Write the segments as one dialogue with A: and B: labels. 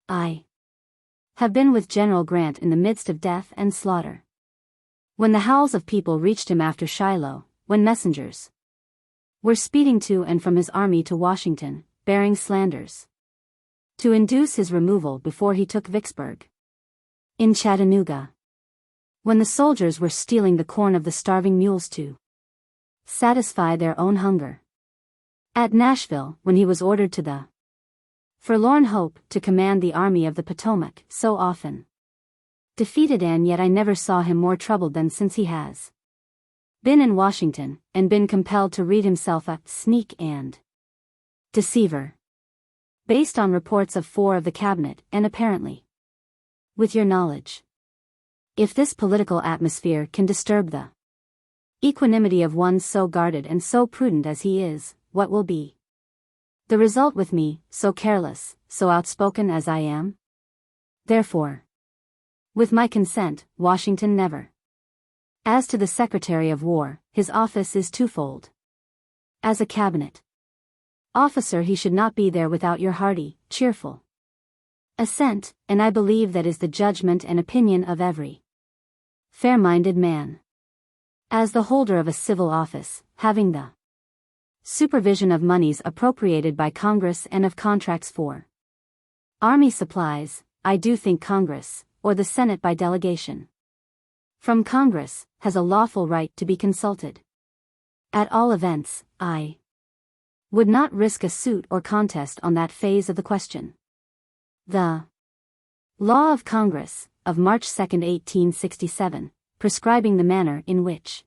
A: I have been with General Grant in the midst of death and slaughter. When the howls of people reached him after Shiloh, when messengers were speeding to and from his army to Washington, bearing slanders to induce his removal before he took Vicksburg. In Chattanooga, when the soldiers were stealing the corn of the starving mules to satisfy their own hunger. At Nashville, when he was ordered to the forlorn hope to command the Army of the Potomac, so often defeated, and yet I never saw him more troubled than since he has been in Washington, and been compelled to read himself a sneak and deceiver, based on reports of 4 of the cabinet, and apparently with your knowledge. If this political atmosphere can disturb the equanimity of one so guarded and so prudent as he is, what will be the result with me, so careless, so outspoken as I am? Therefore, with my consent, Washington never. As to the Secretary of War, his office is twofold. As a cabinet officer, he should not be there without your hearty, cheerful assent, and I believe that is the judgment and opinion of every fair-minded man. As the holder of a civil office, having the supervision of monies appropriated by Congress and of contracts for army supplies, I do think Congress, or the Senate by delegation from Congress, has a lawful right to be consulted. At all events, I would not risk a suit or contest on that phase of the question. The Law of Congress, of March 2, 1867, prescribing the manner in which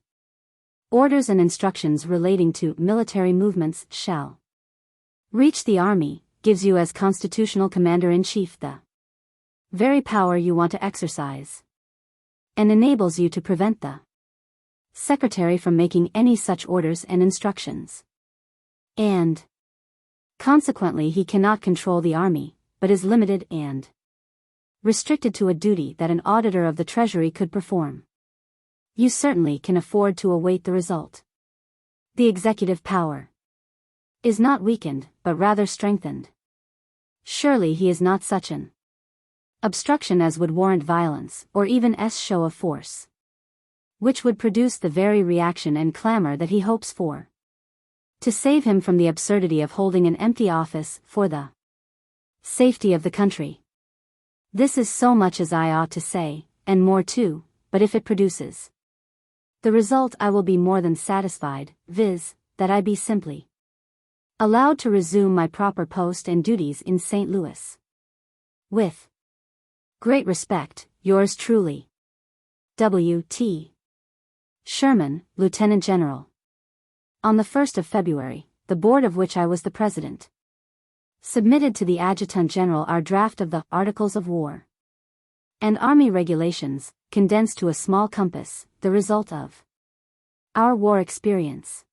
A: orders and instructions relating to military movements shall reach the Army, gives you as constitutional commander-in-chief the very power you want to exercise, and enables you to prevent the Secretary from making any such orders and instructions. And consequently he cannot control the Army, but is limited and restricted to a duty that an auditor of the Treasury could perform. You certainly can afford to await the result. The executive power is not weakened, but rather strengthened. Surely he is not such an obstruction as would warrant violence, or even show of force, which would produce the very reaction and clamor that he hopes for, to save him from the absurdity of holding an empty office for the safety of the country. This is so much as I ought to say, and more too, but if it produces the result, I will be more than satisfied, viz., that I be simply allowed to resume my proper post and duties in St. Louis. With great respect, yours truly, W. T. Sherman, Lieutenant General. On the 1st of February, the board of which I was the president submitted to the Adjutant General our draft of the Articles of War and Army Regulations, condensed to a small compass, the result of our war experience.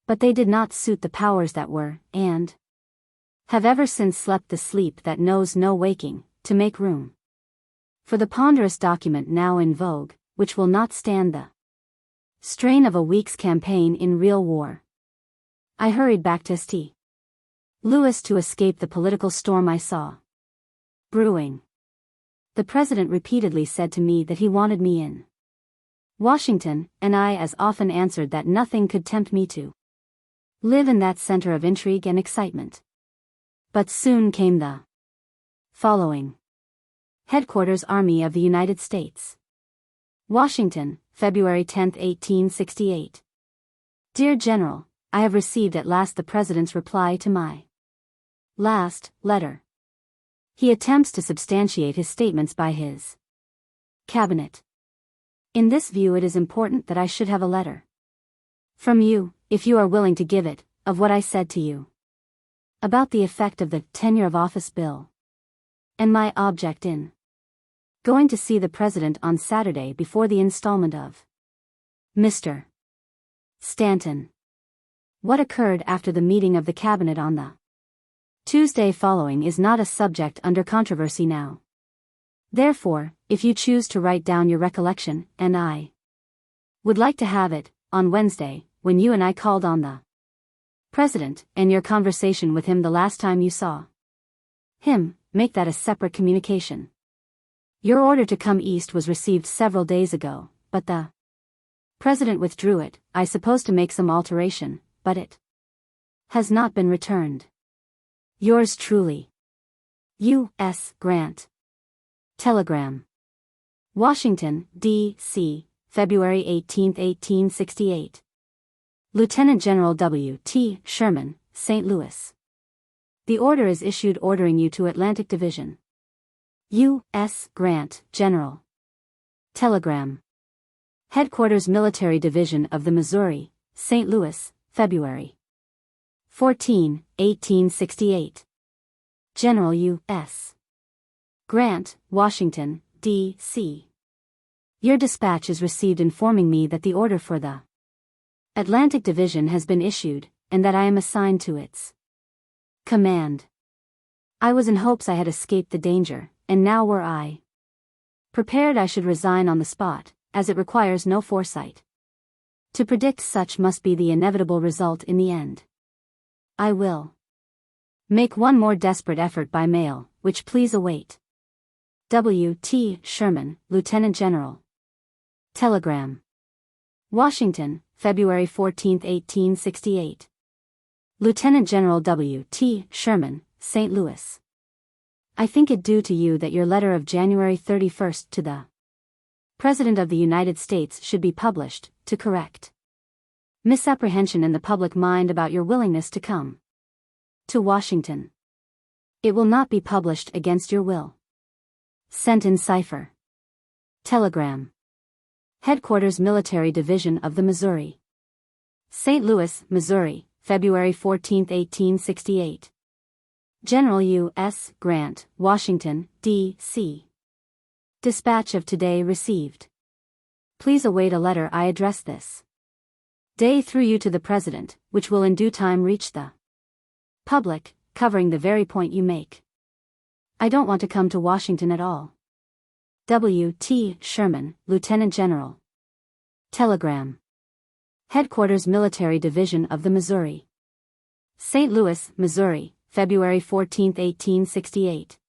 A: But they did not suit the powers that were, and have ever since slept the sleep that knows no waking, to make room for the ponderous document now in vogue, which will not stand the strain of a week's campaign in real war. I hurried back to St. Louis to escape the political storm I saw brewing. The president repeatedly said to me that he wanted me in Washington, and I as often answered that nothing could tempt me to live in that center of intrigue and excitement. But soon came the following. Headquarters Army of the United States. Washington, February 10, 1868. Dear General, I have received at last the President's reply to my last letter. He attempts to substantiate his statements by his cabinet. In this view, it is important that I should have a letter from you, if you are willing to give it, of what I said to you about the effect of the tenure of office bill, and my object in going to see the President on Saturday before the installment of Mr. Stanton. What occurred after the meeting of the Cabinet on the Tuesday following is not a subject under controversy now. Therefore, if you choose to write down your recollection, and I would like to have it, on Wednesday, when you and I called on the President, and your conversation with him the last time you saw him, make that a separate communication. Your order to come east was received several days ago, but the President withdrew it, I suppose to make some alteration, but it has not been returned. Yours truly. U.S. Grant. Telegram. Washington, D.C., February 18, 1868. Lieutenant General W. T. Sherman, St. Louis. The order is issued ordering you to Atlantic Division. U.S. Grant, General. Telegram. Headquarters Military Division of the Missouri, St. Louis, February 14, 1868. General U.S. Grant, Washington, D.C. Your dispatch is received informing me that the order for the Atlantic Division has been issued, and that I am assigned to its command. I was in hopes I had escaped the danger, and now were I prepared I should resign on the spot, as it requires no foresight. To predict such must be the inevitable result in the end. I will make one more desperate effort by mail, which please await. W. T. Sherman, Lieutenant General. Telegram. Washington, February 14, 1868. Lieutenant General W. T. Sherman, St. Louis. I think it due to you that your letter of January 31st to the President of the United States should be published, to correct misapprehension in the public mind about your willingness to come to Washington. It will not be published against your will. Sent in cipher. Telegram. Headquarters Military Division of the Missouri. St. Louis, Missouri, February 14, 1868. General U.S. Grant, Washington, D.C. Dispatch of today received. Please await a letter I address this day through you to the President, which will in due time reach the public, covering the very point you make. I don't want to come to Washington at all. W. T. Sherman, Lieutenant General. Telegram. Headquarters Military Division of the Missouri. St. Louis, Missouri, February 14, 1868.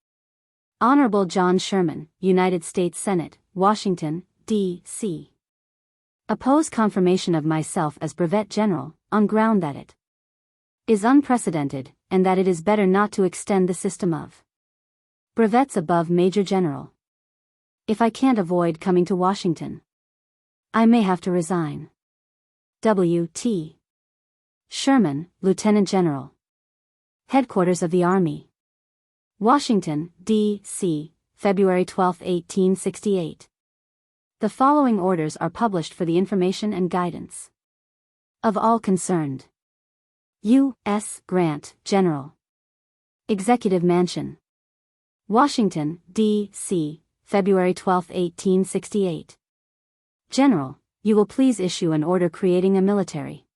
A: Honorable John Sherman, United States Senate, Washington, D.C. Oppose confirmation of myself as Brevet General, on ground that it is unprecedented, and that it is better not to extend the system of brevets above Major General. If I can't avoid coming to Washington, I may have to resign. W. T. Sherman, Lieutenant General. Headquarters of the Army. Washington, D.C., February 12, 1868. The following orders are published for the information and guidance of all concerned. U.S. Grant, General. Executive Mansion. Washington, D.C., February 12, 1868. General, you will please issue an order creating a military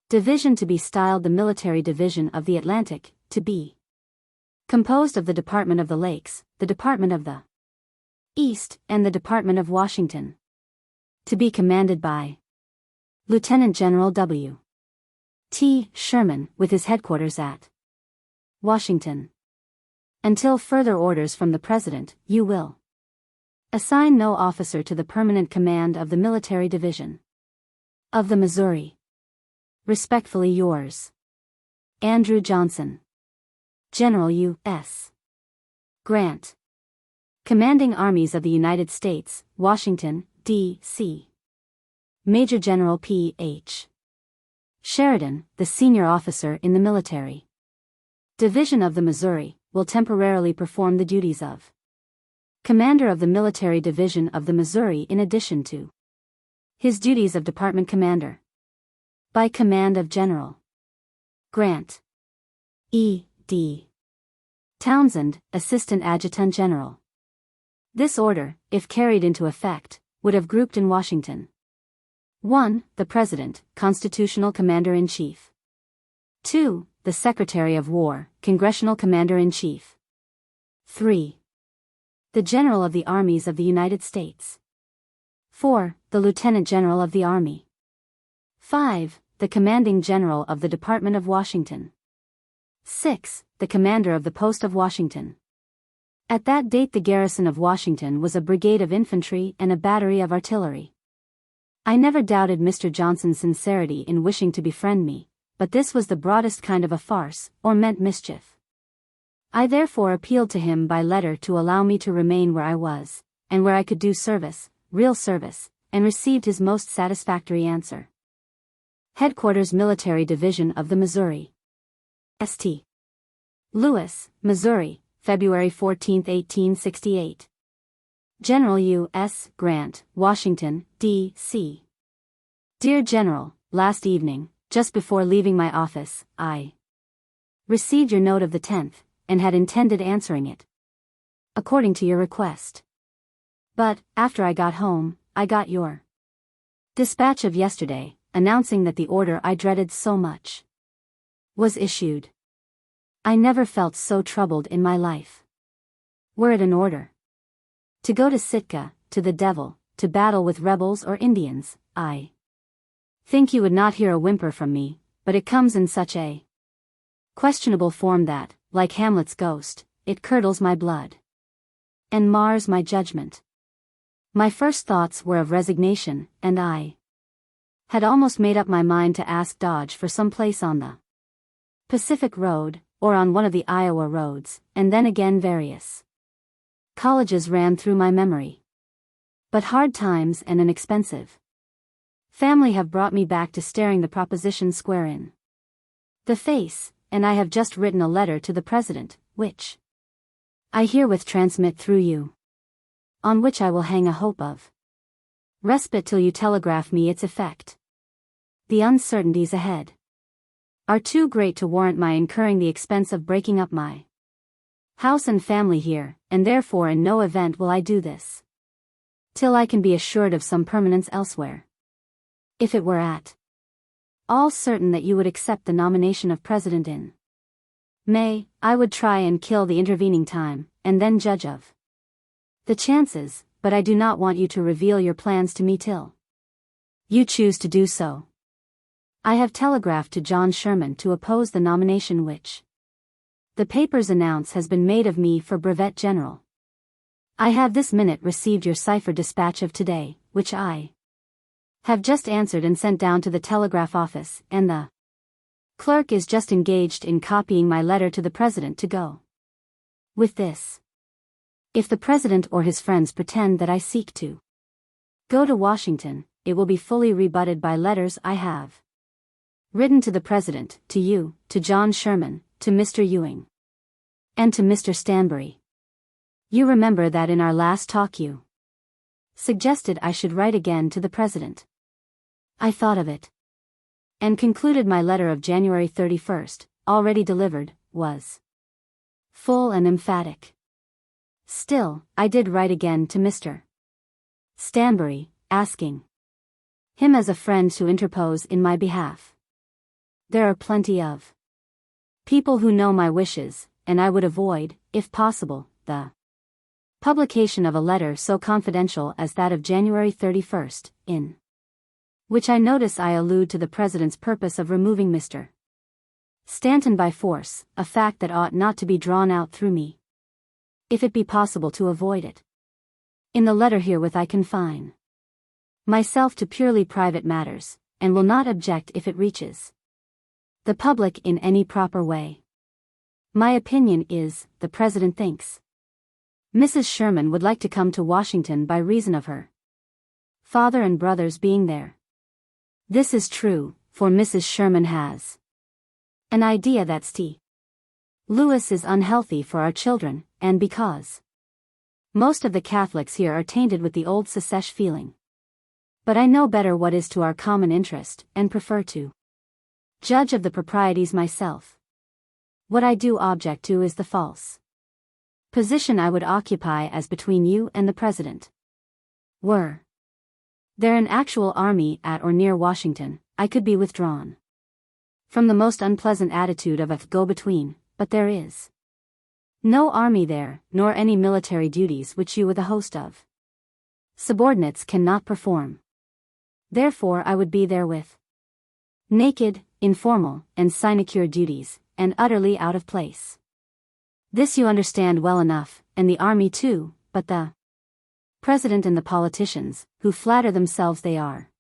A: division to be styled the Military Division of the Atlantic, to be composed of the Department of the Lakes, the Department of the East, and the Department of Washington. To be commanded by Lieutenant General W. T. Sherman, with his headquarters at Washington. Until further orders from the President, you will assign no officer to the permanent command of the Military Division of the Missouri. Respectfully yours, Andrew Johnson. General U.S. Grant. Commanding Armies of the United States, Washington, D.C. Major General P.H. Sheridan, the senior officer in the Military Division of the Missouri, will temporarily perform the duties of Commander of the Military Division of the Missouri in addition to his duties of Department Commander. By command of General Grant. E. D. Townsend, Assistant Adjutant General. This order, if carried into effect, would have grouped in Washington 1. The President, Constitutional Commander-in-Chief. 2. The Secretary of War, Congressional Commander-in-Chief. 3. The General of the Armies of the United States. 4. The Lieutenant General of the Army. 5. The Commanding General of the Department of Washington. 6. The Commander of the Post of Washington. At that date the garrison of Washington was a brigade of infantry and a battery of artillery. I never doubted Mr. Johnson's sincerity in wishing to befriend me, but this was the broadest kind of a farce, or meant mischief. I therefore appealed to him by letter to allow me to remain where I was, and where I could do service, real service, and received his most satisfactory answer. Headquarters Military Division of the Missouri. St. Louis, Missouri, February 14, 1868. General U. S. Grant, Washington, D.C. Dear General, last evening, just before leaving my office, I received your note of the 10th, and had intended answering it according to your request. But, after I got home, I got your dispatch of yesterday, announcing that the order I dreaded so much was issued. I never felt so troubled in my life. Were it an order to go to Sitka, to the devil, to battle with rebels or Indians, I think you would not hear a whimper from me, but it comes in such a questionable form that, like Hamlet's ghost, it curdles my blood and mars my judgment. My first thoughts were of resignation, and I had almost made up my mind to ask Dodge for some place on the Pacific Road, or on one of the Iowa roads, and then again various colleges ran through my memory. But hard times and an expensive family have brought me back to staring the proposition square in the face, and I have just written a letter to the President, which I herewith transmit through you, on which I will hang a hope of respite till you telegraph me its effect. The uncertainties ahead are too great to warrant my incurring the expense of breaking up my house and family here, and therefore in no event will I do this till I can be assured of some permanence elsewhere. If it were at all certain that you would accept the nomination of President in May, I would try and kill the intervening time, and then judge of the chances, but I do not want you to reveal your plans to me till you choose to do so. I have telegraphed to John Sherman to oppose the nomination which the papers announce has been made of me for brevet general. I have this minute received your cipher dispatch of today, which I have just answered and sent down to the telegraph office, and the clerk is just engaged in copying my letter to the President to go with this. If the President or his friends pretend that I seek to go to Washington, it will be fully rebutted by letters I have written to the President, to you, to John Sherman, to Mr. Ewing, and to Mr. Stanbury. You remember that in our last talk you suggested I should write again to the President. I thought of it, and concluded my letter of January 31st, already delivered, was full and emphatic. Still, I did write again to Mr. Stanbury, asking him as a friend to interpose in my behalf. There are plenty of people who know my wishes, and I would avoid, if possible, the publication of a letter so confidential as that of January 31st, in which I notice I allude to the President's purpose of removing Mr. Stanton by force, a fact that ought not to be drawn out through me, if it be possible to avoid it. In the letter herewith I confine myself to purely private matters, and will not object if it reaches the public in any proper way. My opinion is, the President thinks Mrs. Sherman would like to come to Washington by reason of her father and brothers being there. This is true, for Mrs. Sherman has an idea that St. Louis is unhealthy for our children, and because most of the Catholics here are tainted with the old secesh feeling. But I know better what is to our common interest, and prefer to judge of the proprieties myself. What I do object to is the false position I would occupy as between you and the President. Were there an actual army at or near Washington, I could be withdrawn from the most unpleasant attitude of a go-between, but there is no army there, nor any military duties which you with a host of subordinates cannot perform. Therefore I would be there with naked, informal, and sinecure duties, and utterly out of place. This you understand well enough, and the army too, but the president and the politicians, who flatter themselves they are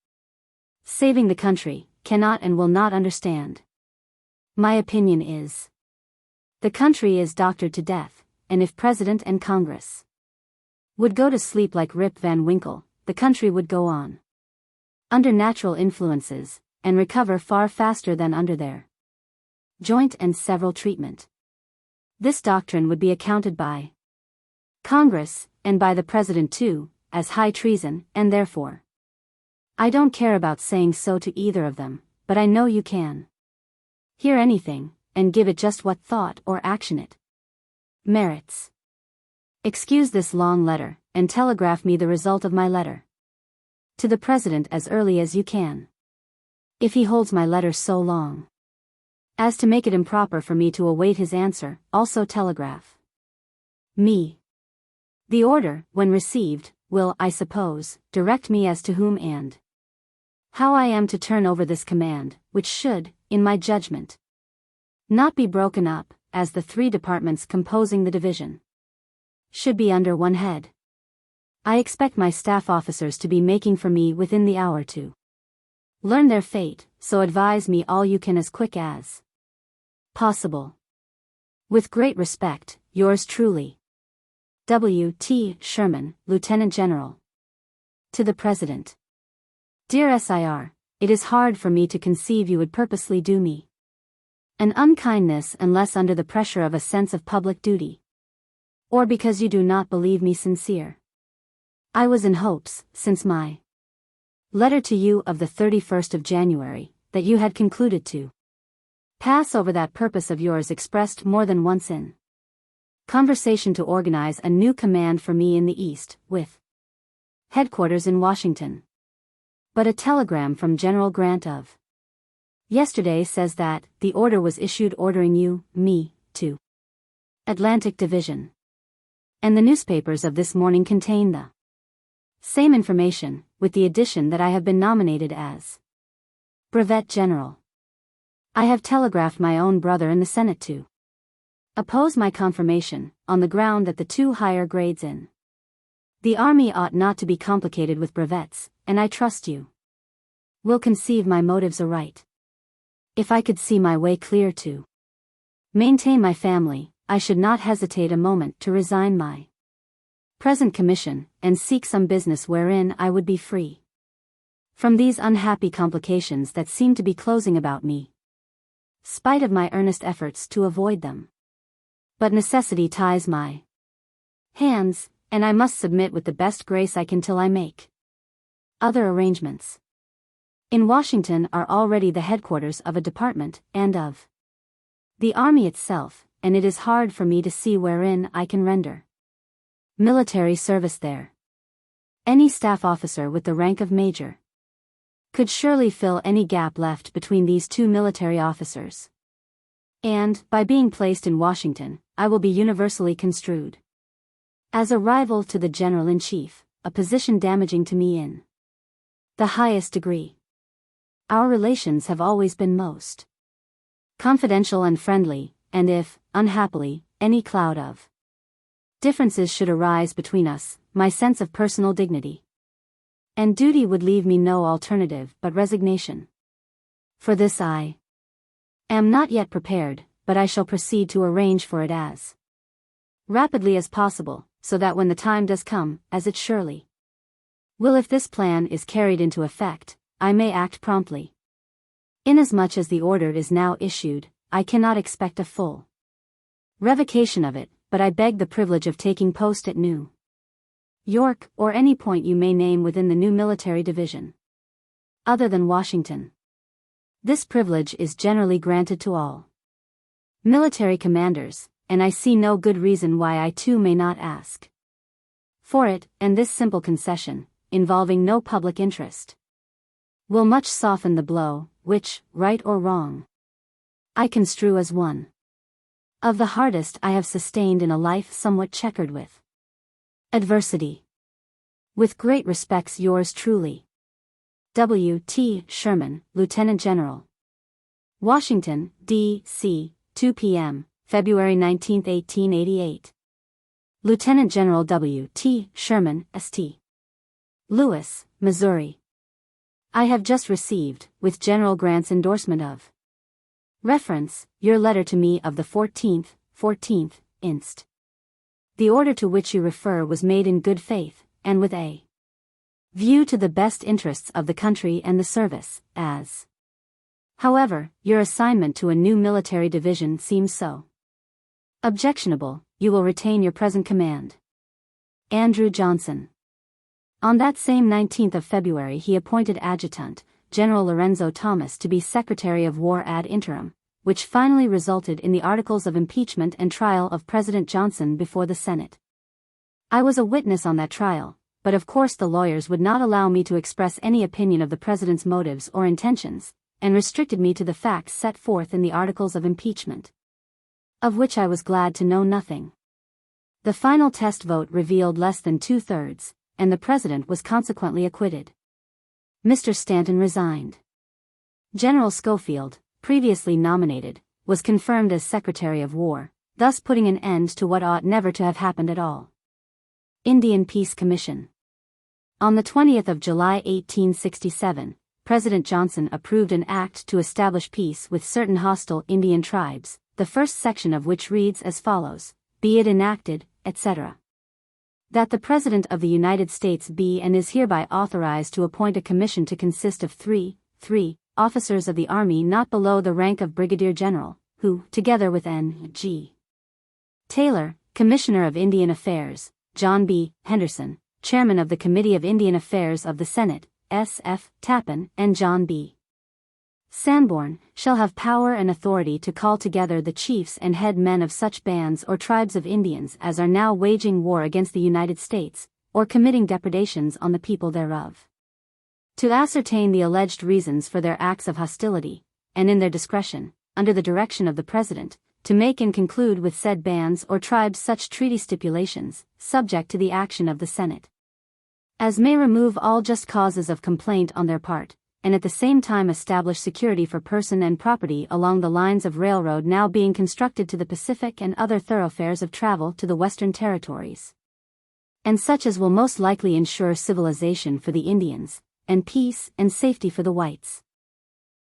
A: saving the country, cannot and will not understand. My opinion is, the country is doctored to death, and if President and Congress would go to sleep like Rip Van Winkle, the country would go on under natural influences, and recover far faster than under their joint and several treatment. This doctrine would be accounted by Congress, and by the President too, as high treason, and therefore I don't care about saying so to either of them, but I know you can hear anything, and give it just what thought or action it merits. Excuse this long letter, and telegraph me the result of my letter to the President as early as you can. If he holds my letter so long as to make it improper for me to await his answer, also telegraph me. The order, when received, will, I suppose, direct me as to whom and how I am to turn over this command, which should, in my judgment, not be broken up, as the 3 departments composing the division should be under one head. I expect my staff officers to be making for me within the hour to learn their fate, so advise me all you can as quick as possible. With great respect, yours truly, W. T. Sherman, Lieutenant General. To the President. Dear Sir, it is hard for me to conceive you would purposely do me an unkindness unless under the pressure of a sense of public duty, or because you do not believe me sincere. I was in hopes, since my letter to you of the 31st of January, that you had concluded to pass over that purpose of yours expressed more than once in conversation to organize a new command for me in the East, with headquarters in Washington. But a telegram from General Grant of yesterday says that the order was issued ordering you, me, to Atlantic Division. And the newspapers of this morning contain the same information, with the addition that I have been nominated as Brevet General. I have telegraphed my own brother in the Senate to oppose my confirmation, on the ground that the 2 higher grades in the Army ought not to be complicated with brevets, and I trust you will conceive my motives aright. If I could see my way clear to maintain my family, I should not hesitate a moment to resign my present commission, and seek some business wherein I would be free from these unhappy complications that seem to be closing about me, spite of my earnest efforts to avoid them. But necessity ties my hands, and I must submit with the best grace I can till I make other arrangements. In Washington are already the headquarters of a department, and of the Army itself, and it is hard for me to see wherein I can render military service there. Any staff officer with the rank of major could surely fill any gap left between these 2 military officers. And, by being placed in Washington, I will be universally construed as a rival to the General-in-Chief, a position damaging to me in the highest degree. Our relations have always been most confidential and friendly, and if, unhappily, any cloud of differences should arise between us, my sense of personal dignity and duty would leave me no alternative but resignation. For this I am not yet prepared, but I shall proceed to arrange for it as rapidly as possible, so that when the time does come, as it surely will if this plan is carried into effect, I may act promptly. Inasmuch as the order is now issued, I cannot expect a full revocation of it, but I beg the privilege of taking post at New York, or any point you may name within the new military division, other than Washington. This privilege is generally granted to all military commanders, and I see no good reason why I too may not ask for it, and this simple concession, involving no public interest, will much soften the blow, which, right or wrong, I construe as one of the hardest I have sustained in a life somewhat checkered with adversity. With great respects, yours truly, W. T. Sherman, Lieutenant General. Washington, D.C., 2 p.m., February 19, 1888. Lieutenant General W. T. Sherman, St. Louis, Missouri. I have just received, with General Grant's endorsement of reference, your letter to me of the 14th inst. The order to which you refer was made in good faith, and with a view to the best interests of the country and the service, as however, your assignment to a new military division seems so objectionable, you will retain your present command. Andrew Johnson. On that same 19th of February he appointed Adjutant General Lorenzo Thomas to be Secretary of War ad interim, which finally resulted in the articles of impeachment and trial of President Johnson before the Senate. I was a witness on that trial, but of course the lawyers would not allow me to express any opinion of the President's motives or intentions, and restricted me to the facts set forth in the articles of impeachment, of which I was glad to know nothing. The final test vote revealed less than 2/3, and the President was consequently acquitted. Mr. Stanton resigned. General Schofield, previously nominated, was confirmed as Secretary of War, thus putting an end to what ought never to have happened at all. Indian Peace Commission. On the 20th of July 1867, President Johnson approved an act to establish peace with certain hostile Indian tribes, the first section of which reads as follows: "Be it enacted, etc. That the President of the United States be and is hereby authorized to appoint a commission to consist of three officers of the Army not below the rank of Brigadier General, who, together with N.G. Taylor, Commissioner of Indian Affairs, John B. Henderson, Chairman of the Committee of Indian Affairs of the Senate, S.F. Tappan, and John B. Sanborn, shall have power and authority to call together the chiefs and head men of such bands or tribes of Indians as are now waging war against the United States, or committing depredations on the people thereof. To ascertain the alleged reasons for their acts of hostility, and in their discretion, under the direction of the President, to make and conclude with said bands or tribes such treaty stipulations, subject to the action of the Senate, as may remove all just causes of complaint on their part, and at the same time establish security for person and property along the lines of railroad now being constructed to the Pacific and other thoroughfares of travel to the Western Territories, and such as will most likely ensure civilization for the Indians, and peace and safety for the whites."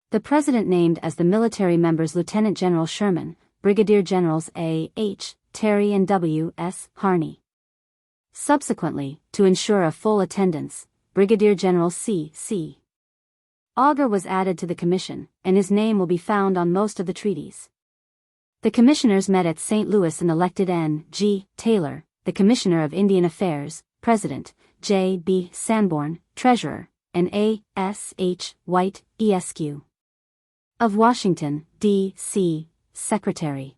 A: The President named as the military members Lieutenant General Sherman, Brigadier Generals A. H. Terry and W. S. Harney. Subsequently, to ensure a full attendance, Brigadier General C. Augur was added to the commission, and his name will be found on most of the treaties. The commissioners met at St. Louis and elected N.G. Taylor, the Commissioner of Indian Affairs, President, J.B. Sanborn, Treasurer, and A.S.H. White, Esq. of Washington, D.C., Secretary.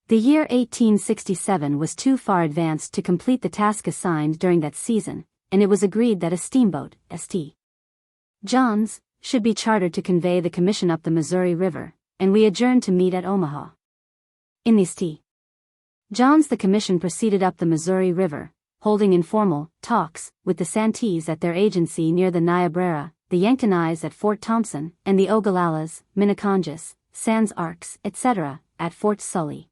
A: The year 1867 was too far advanced to complete the task assigned during that season, and it was agreed that a steamboat, St. John's, should be chartered to convey the commission up the Missouri River, and we adjourned to meet at Omaha. In the St. John's the commission proceeded up the Missouri River, holding informal talks with the Santees at their agency near the Niobrara, the Yankees at Fort Thompson, and the Ogalallas, Minneconjous, Sans Arcs, etc., at Fort Sully.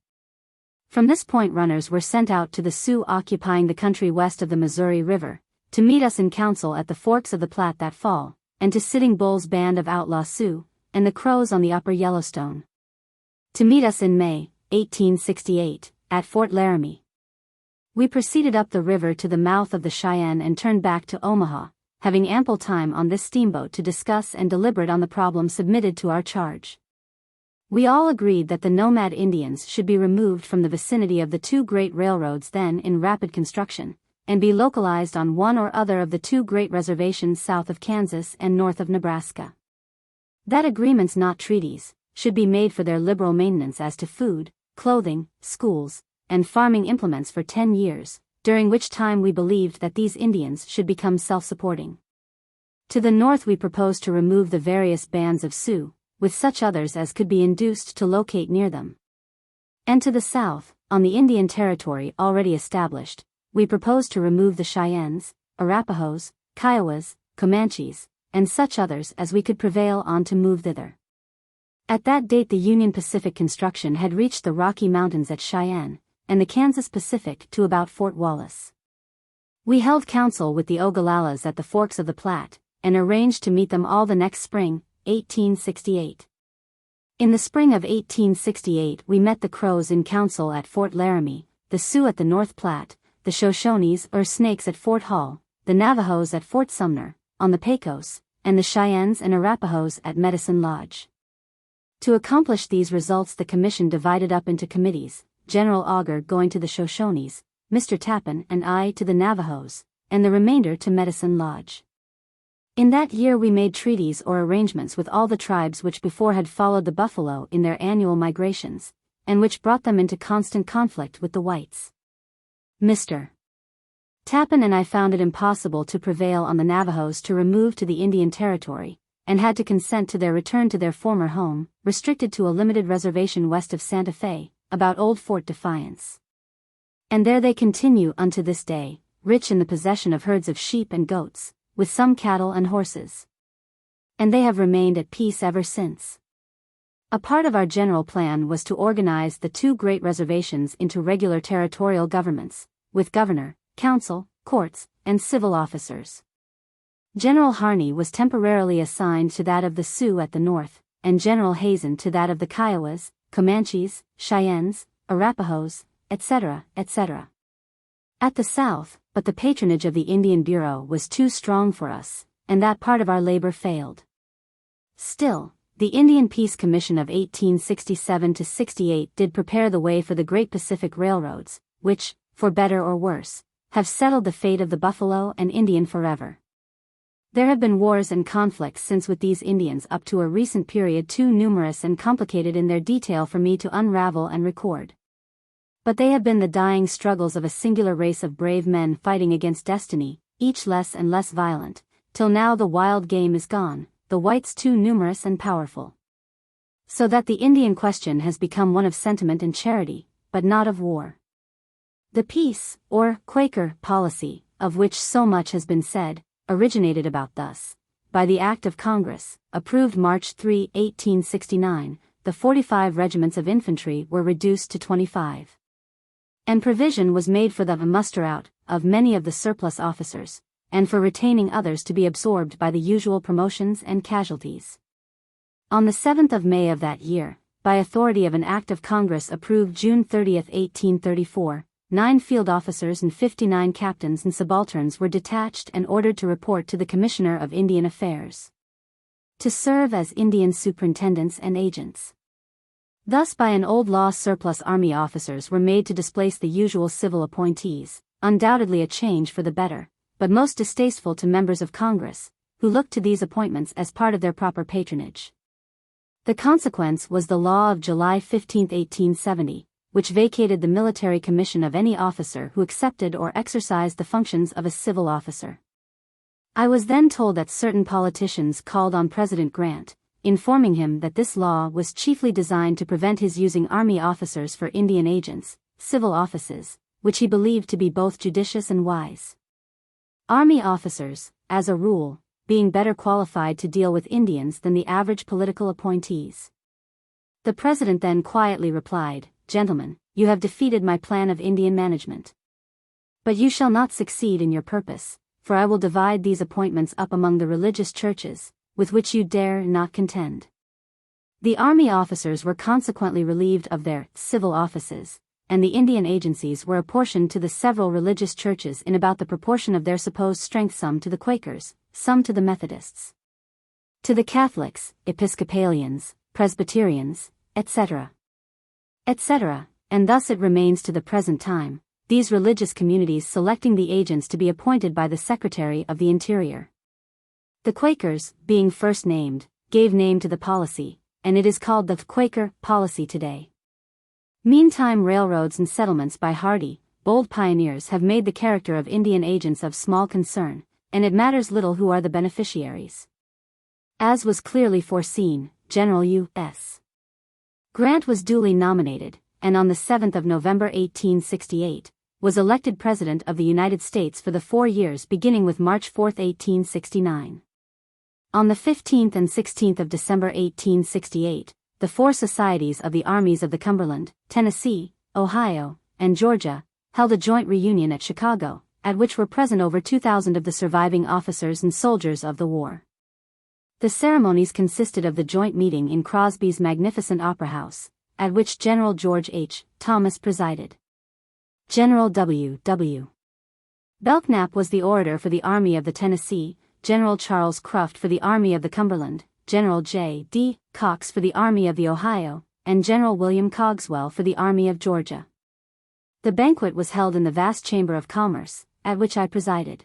A: From this point runners were sent out to the Sioux occupying the country west of the Missouri River, to meet us in council at the forks of the Platte that fall, and to Sitting Bull's band of outlaw Sioux, and the Crows on the upper Yellowstone, to meet us in May, 1868, at Fort Laramie. We proceeded up the river to the mouth of the Cheyenne and turned back to Omaha, having ample time on this steamboat to discuss and deliberate on the problem submitted to our charge. We all agreed that the nomad Indians should be removed from the vicinity of the two great railroads then in rapid construction, and be localized on one or other of the two great reservations south of Kansas and north of Nebraska. That agreements, not treaties, should be made for their liberal maintenance as to food, clothing, schools, and farming implements for 10 years, during which time we believed that these Indians should become self-supporting. To the north we proposed to remove the various bands of Sioux, with such others as could be induced to locate near them. And to the south, on the Indian territory already established, we proposed to remove the Cheyennes, Arapahoes, Kiowas, Comanches, and such others as we could prevail on to move thither. At that date the Union Pacific construction had reached the Rocky Mountains at Cheyenne, and the Kansas Pacific to about Fort Wallace. We held council with the Ogalallas at the forks of the Platte, and arranged to meet them all the next spring, 1868. In the spring of 1868 we met the Crows in council at Fort Laramie, the Sioux at the North Platte, the Shoshones or Snakes at Fort Hall, the Navajos at Fort Sumner, on the Pecos, and the Cheyennes and Arapahoes at Medicine Lodge. To accomplish these results the commission divided up into committees, General Augur going to the Shoshones, Mr. Tappan and I to the Navajos, and the remainder to Medicine Lodge. In that year we made treaties or arrangements with all the tribes which before had followed the buffalo in their annual migrations, and which brought them into constant conflict with the whites. Mr. Tappan and I found it impossible to prevail on the Navajos to remove to the Indian Territory, and had to consent to their return to their former home, restricted to a limited reservation west of Santa Fe, about Old Fort Defiance. And there they continue unto this day, rich in the possession of herds of sheep and goats, with some cattle and horses. And they have remained at peace ever since. A part of our general plan was to organize the two great reservations into regular territorial governments, with governor, council, courts, and civil officers. General Harney was temporarily assigned to that of the Sioux at the north, and General Hazen to that of the Kiowas, Comanches, Cheyennes, Arapahoes, etc., etc. At the south, but the patronage of the Indian Bureau was too strong for us, and that part of our labor failed. Still, the Indian Peace Commission of 1867-68 did prepare the way for the great Pacific railroads, which, for better or worse, have settled the fate of the buffalo and Indian forever. There have been wars and conflicts since with these Indians up to a recent period too numerous and complicated in their detail for me to unravel and record. But they have been the dying struggles of a singular race of brave men fighting against destiny, each less and less violent, till now the wild game is gone, the whites too numerous and powerful. So that the Indian question has become one of sentiment and charity, but not of war. The peace, or Quaker, policy, of which so much has been said, originated about thus. By the Act of Congress, approved March 3, 1869, the 45 regiments of infantry were reduced to 25. And provision was made for the muster out of many of the surplus officers, and for retaining others to be absorbed by the usual promotions and casualties. On the 7th of May of that year, by authority of an Act of Congress approved June 30, 1834, 9 field officers and 59 captains and subalterns were detached and ordered to report to the Commissioner of Indian Affairs, to serve as Indian superintendents and agents. Thus by an old law surplus army officers were made to displace the usual civil appointees, undoubtedly a change for the better, but most distasteful to members of Congress, who looked to these appointments as part of their proper patronage. The consequence was the law of July 15, 1870, which vacated the military commission of any officer who accepted or exercised the functions of a civil officer. I was then told that certain politicians called on President Grant, informing him that this law was chiefly designed to prevent his using army officers for Indian agents, civil offices, which he believed to be both judicious and wise. Army officers, as a rule, being better qualified to deal with Indians than the average political appointees. The President then quietly replied, "Gentlemen, you have defeated my plan of Indian management. But you shall not succeed in your purpose, for I will divide these appointments up among the religious churches, with which you dare not contend." The army officers were consequently relieved of their civil offices, and the Indian agencies were apportioned to the several religious churches in about the proportion of their supposed strength, some to the Quakers, some to the Methodists, to the Catholics, Episcopalians, Presbyterians, etc., etc., and thus it remains to the present time, these religious communities selecting the agents to be appointed by the Secretary of the Interior. The Quakers, being first named, gave name to the policy, and it is called the Quaker policy today. Meantime railroads and settlements by hardy, bold pioneers have made the character of Indian agents of small concern, and it matters little who are the beneficiaries. As was clearly foreseen, General U.S. Grant was duly nominated, and on the 7th of November 1868, was elected President of the United States for the 4 years beginning with March 4, 1869. On the 15th and 16th of December 1868, the 4 societies of the armies of the Cumberland, Tennessee, Ohio, and Georgia, held a joint reunion at Chicago, at which were present over 2,000 of the surviving officers and soldiers of the war. The ceremonies consisted of the joint meeting in Crosby's magnificent opera house, at which General George H. Thomas presided. General W. Belknap was the orator for the Army of the Tennessee, General Charles Cruft for the Army of the Cumberland, General J. D. Cox for the Army of the Ohio, and General William Cogswell for the Army of Georgia. The banquet was held in the vast Chamber of Commerce, at which I presided.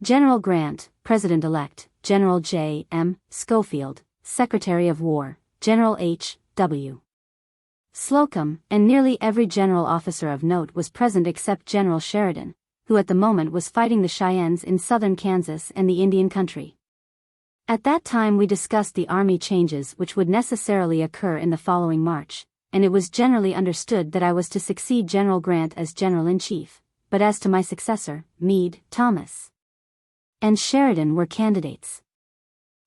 A: General Grant, President-elect, General J. M. Schofield, Secretary of War, General H. W. Slocum, and nearly every general officer of note was present except General Sheridan, who at the moment was fighting the Cheyennes in southern Kansas and the Indian Country. At that time we discussed the Army changes which would necessarily occur in the following March, and it was generally understood that I was to succeed General Grant as General-in-Chief, but as to my successor, Meade, Thomas, and Sheridan were candidates.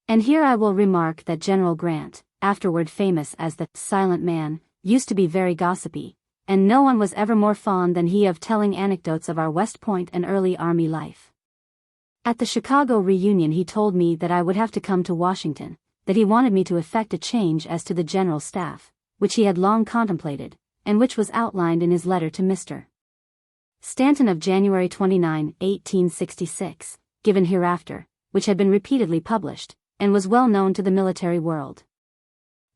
A: And here I will remark that General Grant, afterward famous as the Silent Man, used to be very gossipy, and no one was ever more fond than he of telling anecdotes of our West Point and early Army life. At the Chicago reunion he told me that I would have to come to Washington, that he wanted me to effect a change as to the general staff, which he had long contemplated, and which was outlined in his letter to Mr. Stanton of January 29, 1866, given hereafter, which had been repeatedly published, and was well known to the military world.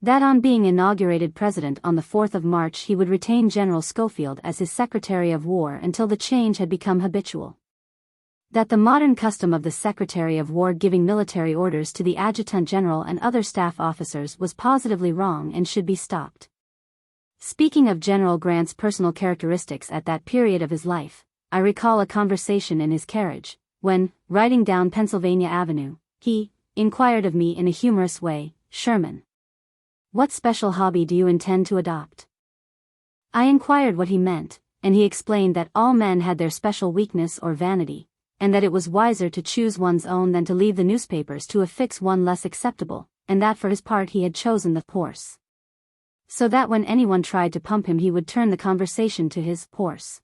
A: That on being inaugurated President on the 4th of March he would retain General Schofield as his Secretary of War until the change had become habitual. That the modern custom of the Secretary of War giving military orders to the Adjutant General and other staff officers was positively wrong and should be stopped. Speaking of General Grant's personal characteristics at that period of his life, I recall a conversation in his carriage, when, riding down Pennsylvania Avenue, he inquired of me in a humorous way, "Sherman, what special hobby do you intend to adopt?" I inquired what he meant, and he explained that all men had their special weakness or vanity, and that it was wiser to choose one's own than to leave the newspapers to affix one less acceptable, and that for his part he had chosen the horse. So that when anyone tried to pump him he would turn the conversation to his horse.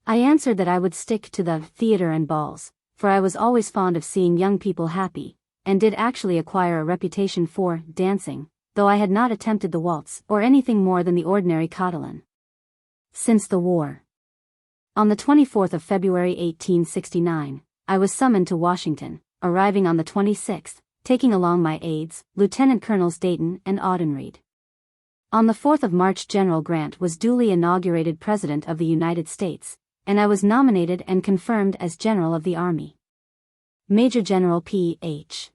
A: I answered that I would stick to the theater and balls, for I was always fond of seeing young people happy, and did actually acquire a reputation for dancing, though I had not attempted the waltz or anything more than the ordinary cotilin. Since the war. On the 24th of February 1869, I was summoned to Washington, arriving on the 26th, taking along my aides, Lieutenant Colonels Dayton and Audenried. On the 4th of March General Grant was duly inaugurated President of the United States, and I was nominated and confirmed as General of the Army. Major General P.H.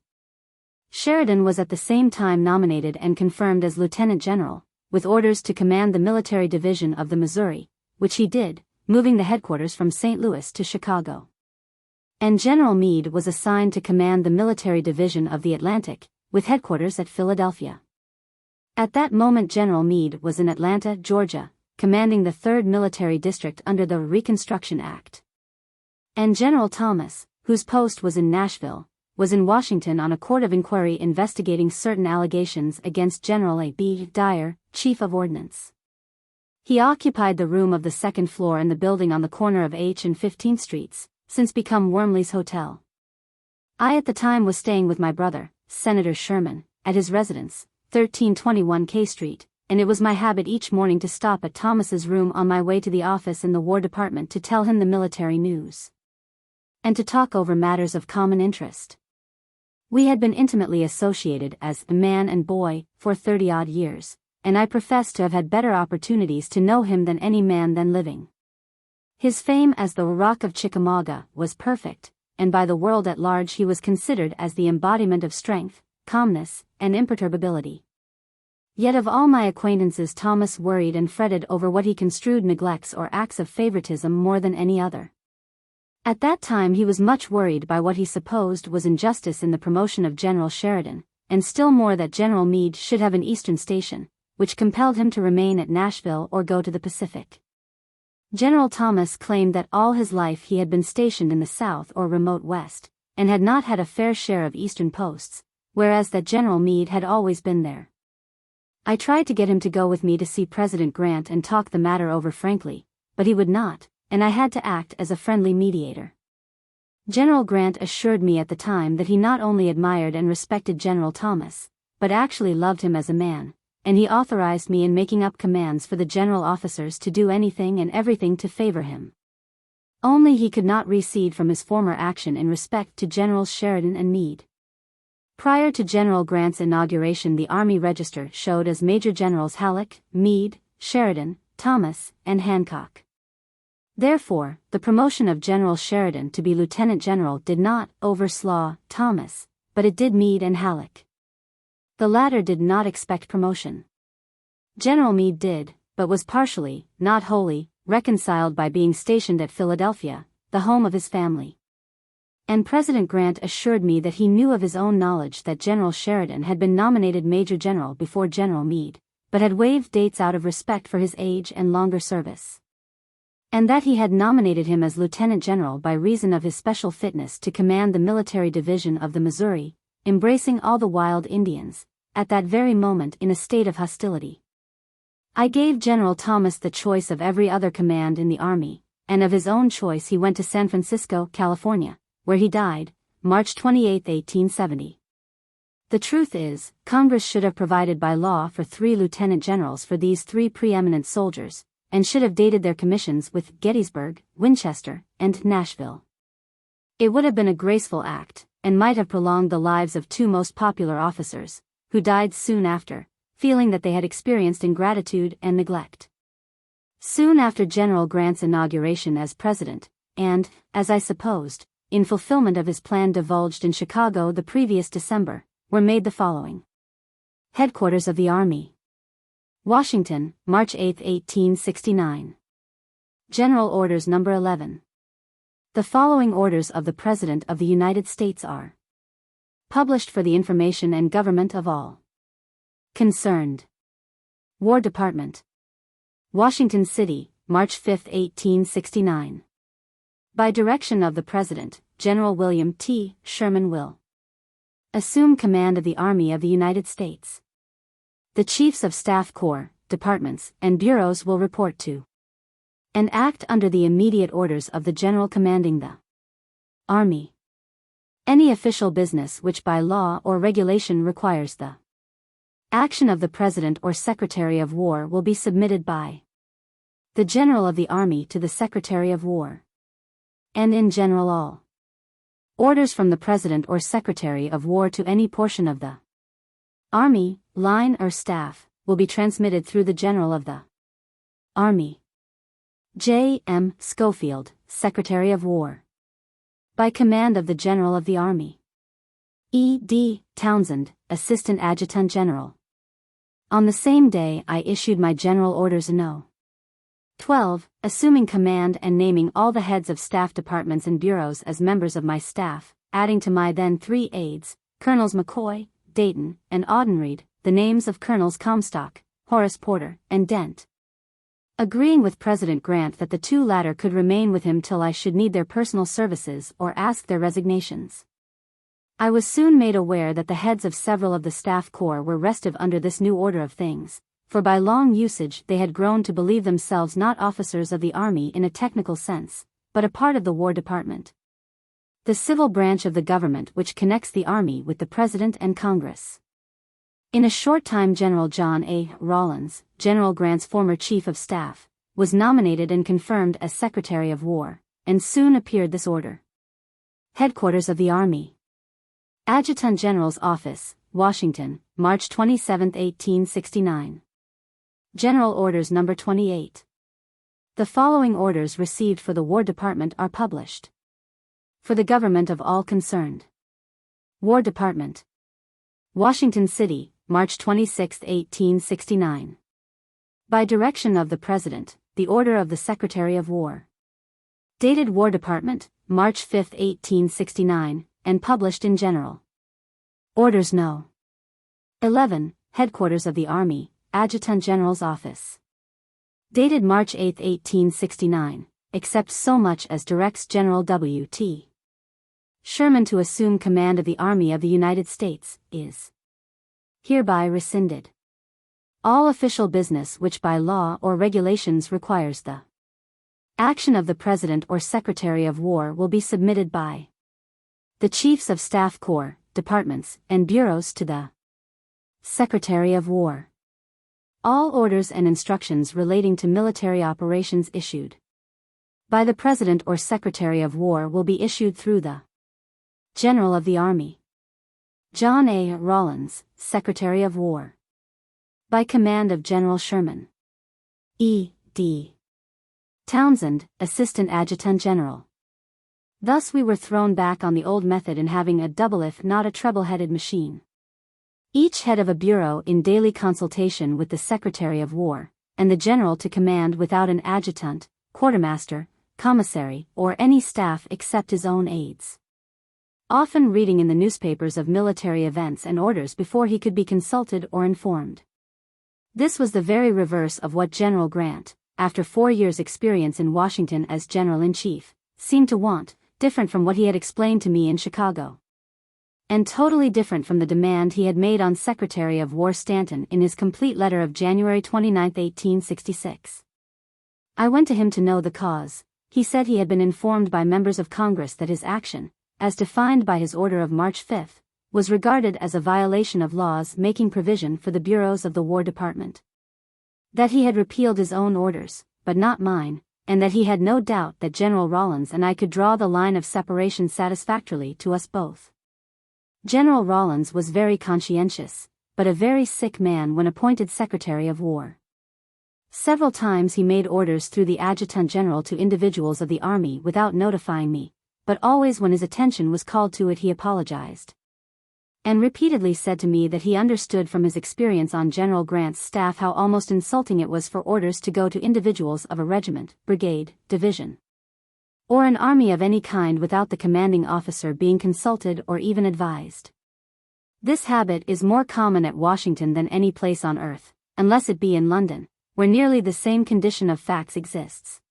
A: Sheridan was at the same time nominated and confirmed as Lieutenant General, with orders to command the military division of the Missouri, which he did, moving the headquarters from St. Louis to Chicago. And General Meade was assigned to command the military division of the Atlantic, with headquarters at Philadelphia. At that moment General Meade was in Atlanta, Georgia, commanding the 3rd Military District under the Reconstruction Act. And General Thomas, whose post was in Nashville, was in Washington on a court of inquiry investigating certain allegations against General A. B. Dyer, Chief of Ordnance. He occupied the room of the 2nd floor in the building on the corner of H and 15th Streets, since become Wormley's Hotel. I at the time was staying with my brother, Senator Sherman, at his residence, 1321 K Street, and it was my habit each morning to stop at Thomas's room on my way to the office in the War Department to tell him the military news, and to talk over matters of common interest. We had been intimately associated as a man and boy for 30-odd years, and I profess to have had better opportunities to know him than any man then living. His fame as the Rock of Chickamauga was perfect, and by the world at large he was considered as the embodiment of strength, calmness, and imperturbability. Yet of all my acquaintances Thomas worried and fretted over what he construed neglects or acts of favoritism more than any other. At that time he was much worried by what he supposed was injustice in the promotion of General Sheridan, and still more that General Meade should have an eastern station, which compelled him to remain at Nashville or go to the Pacific. General Thomas claimed that all his life he had been stationed in the South or remote West, and had not had a fair share of eastern posts, whereas that General Meade had always been there. I tried to get him to go with me to see President Grant and talk the matter over frankly, but he would not, and I had to act as a friendly mediator. General Grant assured me at the time that he not only admired and respected General Thomas, but actually loved him as a man, and he authorized me in making up commands for the general officers to do anything and everything to favor him. Only he could not recede from his former action in respect to Generals Sheridan and Meade. Prior to General Grant's inauguration, the Army Register showed as Major Generals Halleck, Meade, Sheridan, Thomas, and Hancock. Therefore, the promotion of General Sheridan to be Lieutenant General did not overslaw Thomas, but it did Meade and Halleck. The latter did not expect promotion. General Meade did, but was partially, not wholly, reconciled by being stationed at Philadelphia, the home of his family. And President Grant assured me that he knew of his own knowledge that General Sheridan had been nominated Major General before General Meade, but had waived dates out of respect for his age and longer service. And that he had nominated him as Lieutenant General by reason of his special fitness to command the military division of the Missouri, embracing all the wild Indians, at that very moment in a state of hostility. I gave General Thomas the choice of every other command in the Army, and of his own choice he went to San Francisco, California, where he died, March 28, 1870. The truth is, Congress should have provided by law for 3 lieutenant generals for these 3 preeminent soldiers, and should have dated their commissions with Gettysburg, Winchester, and Nashville. It would have been a graceful act, and might have prolonged the lives of 2 most popular officers, who died soon after, feeling that they had experienced ingratitude and neglect. Soon after General Grant's inauguration as president, and, as I supposed, in fulfillment of his plan divulged in Chicago the previous December, were made the following. Headquarters of the Army. Washington, March 8, 1869. General Orders No. 11. The following orders of the President of the United States are published for the information and government of all concerned. War Department. Washington City, March 5, 1869. By direction of the President, General William T. Sherman will assume command of the Army of the United States. The Chiefs of Staff Corps, Departments, and Bureaus will report to and act under the immediate orders of the General commanding the Army. Any official business which by law or regulation requires the action of the President or Secretary of War will be submitted by the General of the Army to the Secretary of War. And in general all orders from the President or Secretary of War to any portion of the Army, line or staff, will be transmitted through the General of the Army. J. M. Schofield, Secretary of War. By command of the General of the Army. E. D. Townsend, Assistant Adjutant General. On the same day I issued my General Orders No. 12, assuming command and naming all the heads of staff departments and bureaus as members of my staff, adding to my then 3 aides, Colonels McCoy, Dayton, and Audenried, the names of Colonels Comstock, Horace Porter, and Dent. Agreeing with President Grant that the 2 latter could remain with him till I should need their personal services or ask their resignations. I was soon made aware that the heads of several of the staff corps were restive under this new order of things, for by long usage they had grown to believe themselves not officers of the Army in a technical sense, but a part of the War Department, the civil branch of the government which connects the Army with the President and Congress. In a short time General John A. Rawlins, General Grant's former Chief of Staff, was nominated and confirmed as Secretary of War, and soon appeared this order. Headquarters of the Army. Adjutant General's Office, Washington, March 27, 1869. General Orders No. 28. The following orders received for the War Department are published. For the government of all concerned. War Department. Washington City, March 26, 1869. By direction of the President, the order of the Secretary of War. Dated War Department, March 5, 1869, and published in General Orders No. 11, Headquarters of the Army, Adjutant General's Office. Dated March 8, 1869, except so much as directs General W. T. Sherman to assume command of the Army of the United States, is hereby rescinded. All official business which by law or regulations requires the action of the President or Secretary of War will be submitted by the Chiefs of Staff Corps, Departments, and Bureaus to the Secretary of War. All orders and instructions relating to military operations issued by the President or Secretary of War will be issued through the General of the Army, John A. Rawlins, Secretary of War. By command of General Sherman E. D. Townsend, Assistant Adjutant General. Thus we were thrown back on the old method in having a double if not a treble-headed machine. Each head of a bureau in daily consultation with the Secretary of War, and the General to command without an adjutant, quartermaster, commissary, or any staff except his own aides. Often reading in the newspapers of military events and orders before he could be consulted or informed. This was the very reverse of what General Grant, after 4 years' experience in Washington as General-in-Chief, seemed to want, different from what he had explained to me in Chicago. And totally different from the demand he had made on Secretary of War Stanton in his complete letter of January 29, 1866. I went to him to know the cause. He said he had been informed by members of Congress that his action, as defined by his order of March 5, was regarded as a violation of laws making provision for the bureaus of the War Department. That he had repealed his own orders, but not mine, and that he had no doubt that General Rawlins and I could draw the line of separation satisfactorily to us both. General Rawlins was very conscientious, but a very sick man when appointed Secretary of War. Several times he made orders through the Adjutant General to individuals of the Army without notifying me, but always when his attention was called to it he apologized. And repeatedly said to me that he understood from his experience on General Grant's staff how almost insulting it was for orders to go to individuals of a regiment, brigade, division, or an army of any kind without the commanding officer being consulted or even advised. This habit is more common at Washington than any place on earth, unless it be in London, where nearly the same condition of facts exists.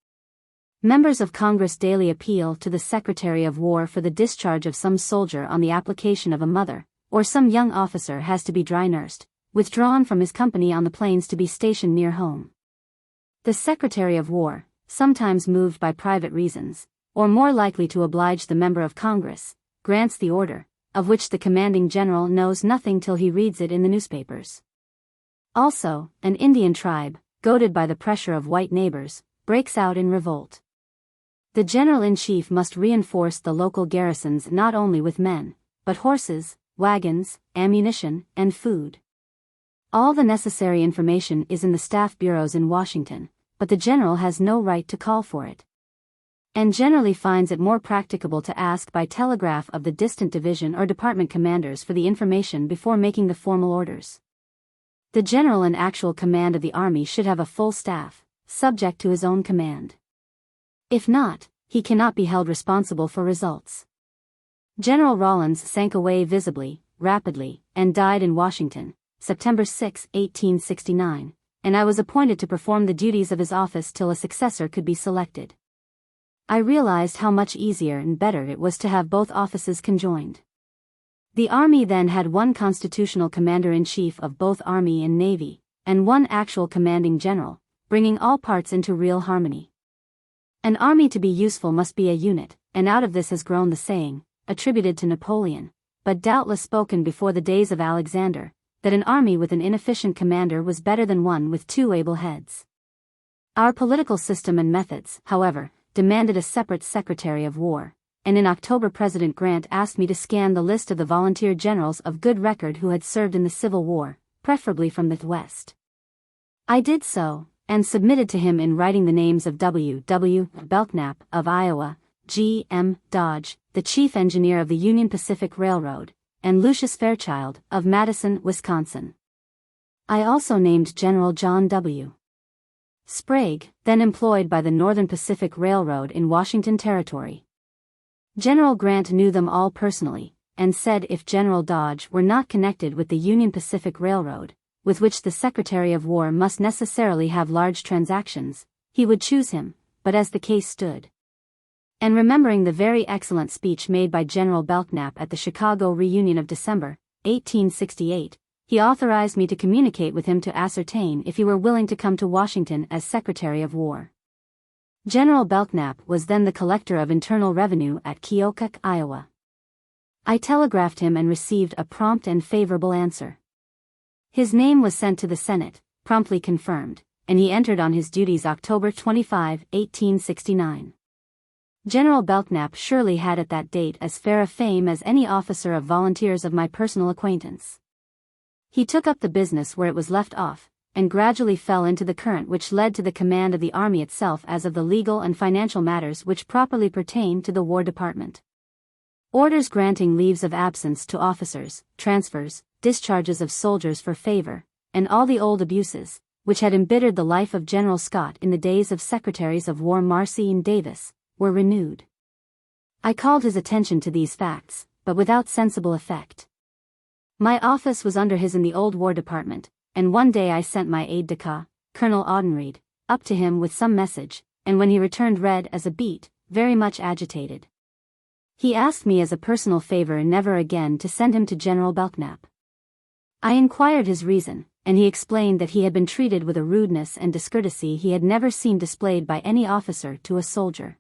A: Members of Congress daily appeal to the Secretary of War for the discharge of some soldier on the application of a mother, or some young officer has to be dry-nursed, withdrawn from his company on the plains to be stationed near home. The Secretary of War, sometimes moved by private reasons, or more likely to oblige the member of Congress, grants the order, of which the commanding general knows nothing till he reads it in the newspapers. Also, an Indian tribe, goaded by the pressure of white neighbors, breaks out in revolt. The General-in-Chief must reinforce the local garrisons not only with men, but horses, wagons, ammunition, and food. All the necessary information is in the staff bureaus in Washington, but the general has no right to call for it, and generally finds it more practicable to ask by telegraph of the distant division or department commanders for the information before making the formal orders. The general in actual command of the army should have a full staff, subject to his own command. If not, he cannot be held responsible for results. General Rawlins sank away visibly, rapidly, and died in Washington, September 6, 1869, and I was appointed to perform the duties of his office till a successor could be selected. I realized how much easier and better it was to have both offices conjoined. The Army then had one constitutional commander-in-chief of both Army and Navy, and one actual commanding general, bringing all parts into real harmony. An army to be useful must be a unit, and out of this has grown the saying, attributed to Napoleon, but doubtless spoken before the days of Alexander, that an army with an inefficient commander was better than one with two able heads. Our political system and methods, however, demanded a separate Secretary of War, and in October President Grant asked me to scan the list of the volunteer generals of good record who had served in the Civil War, preferably from the West. I did so, and submitted to him in writing the names of W. W. Belknap of Iowa, G. M. Dodge, the chief engineer of the Union Pacific Railroad, and Lucius Fairchild, of Madison, Wisconsin. I also named General John W. Sprague, then employed by the Northern Pacific Railroad in Washington Territory. General Grant knew them all personally, and said if General Dodge were not connected with the Union Pacific Railroad, with which the Secretary of War must necessarily have large transactions, he would choose him, but as the case stood, and remembering the very excellent speech made by General Belknap at the Chicago reunion of December, 1868, he authorized me to communicate with him to ascertain if he were willing to come to Washington as Secretary of War. General Belknap was then the Collector of Internal Revenue at Keokuk, Iowa. I telegraphed him and received a prompt and favorable answer. His name was sent to the Senate, promptly confirmed, and he entered on his duties October 25, 1869. General Belknap surely had at that date as fair a fame as any officer of volunteers of my personal acquaintance. He took up the business where it was left off, and gradually fell into the current which led to the command of the Army itself as of the legal and financial matters which properly pertain to the War Department. Orders granting leaves of absence to officers, transfers, discharges of soldiers for favor, and all the old abuses, which had embittered the life of General Scott in the days of Secretaries of War Marcy and Davis, were renewed. I called his attention to these facts, but without sensible effect. My office was under his in the old War Department, and one day I sent my aide-de-camp, Colonel Audenried, up to him with some message, and when he returned red as a beet, very much agitated. He asked me as a personal favor never again to send him to General Belknap. I inquired his reason, and he explained that he had been treated with a rudeness and discourtesy he had never seen displayed by any officer to a soldier.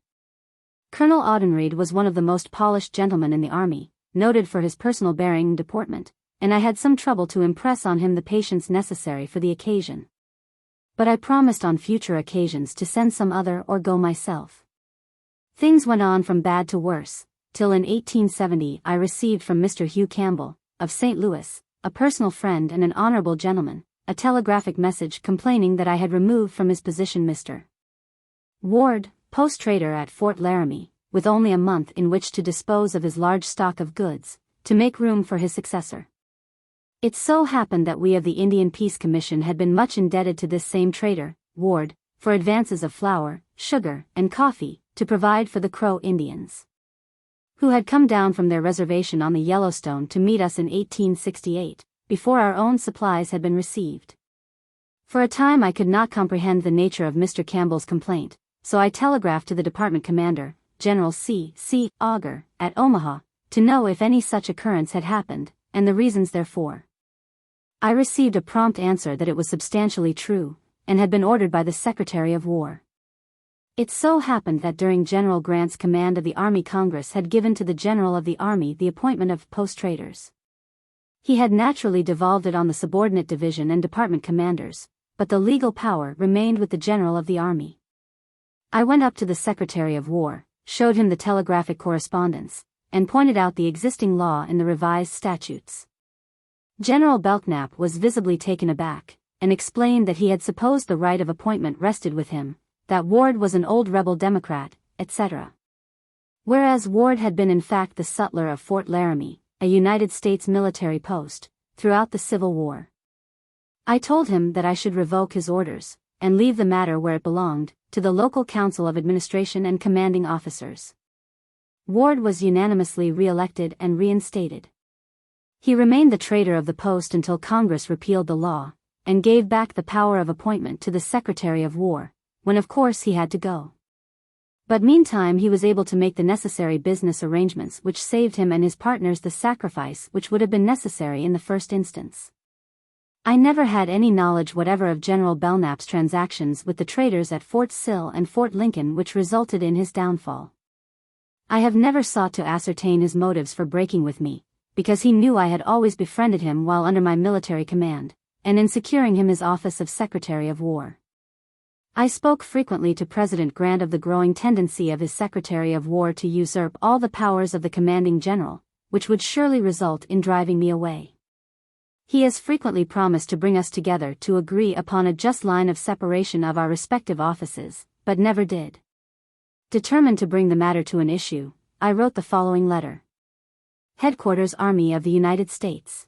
A: Colonel Audenried was one of the most polished gentlemen in the Army, noted for his personal bearing and deportment, and I had some trouble to impress on him the patience necessary for the occasion. But I promised on future occasions to send some other or go myself. Things went on from bad to worse, till in 1870 I received from Mr. Hugh Campbell, of St. Louis, a personal friend and an honorable gentleman, a telegraphic message complaining that I had removed from his position Mr. Ward, post-trader at Fort Laramie, with only a month in which to dispose of his large stock of goods, to make room for his successor. It so happened that we of the Indian Peace Commission had been much indebted to this same trader, Ward, for advances of flour, sugar, and coffee, to provide for the Crow Indians, who had come down from their reservation on the Yellowstone to meet us in 1868, before our own supplies had been received. For a time I could not comprehend the nature of Mr. Campbell's complaint, so I telegraphed to the department commander, General C. Auger, at Omaha, to know if any such occurrence had happened, and the reasons therefor. I received a prompt answer that it was substantially true, and had been ordered by the Secretary of War. It so happened that during General Grant's command of the Army, Congress had given to the General of the Army the appointment of post-traders. He had naturally devolved it on the subordinate division and department commanders, but the legal power remained with the General of the Army. I went up to the Secretary of War, showed him the telegraphic correspondence, and pointed out the existing law in the revised statutes. General Belknap was visibly taken aback, and explained that he had supposed the right of appointment rested with him, that Ward was an old rebel Democrat, etc. Whereas Ward had been in fact the sutler of Fort Laramie, a United States military post, throughout the Civil War. I told him that I should revoke his orders, and leave the matter where it belonged, to the local council of administration and commanding officers. Ward was unanimously re-elected and reinstated. He remained the trader of the post until Congress repealed the law, and gave back the power of appointment to the Secretary of War, when of course he had to go. But meantime he was able to make the necessary business arrangements which saved him and his partners the sacrifice which would have been necessary in the first instance. I never had any knowledge whatever of General Belknap's transactions with the traders at Fort Sill and Fort Lincoln which resulted in his downfall. I have never sought to ascertain his motives for breaking with me, because he knew I had always befriended him while under my military command, and in securing him his office of Secretary of War. I spoke frequently to President Grant of the growing tendency of his Secretary of War to usurp all the powers of the commanding general, which would surely result in driving me away. He has frequently promised to bring us together to agree upon a just line of separation of our respective offices, but never did. Determined to bring the matter to an issue, I wrote the following letter. Headquarters Army of the United States.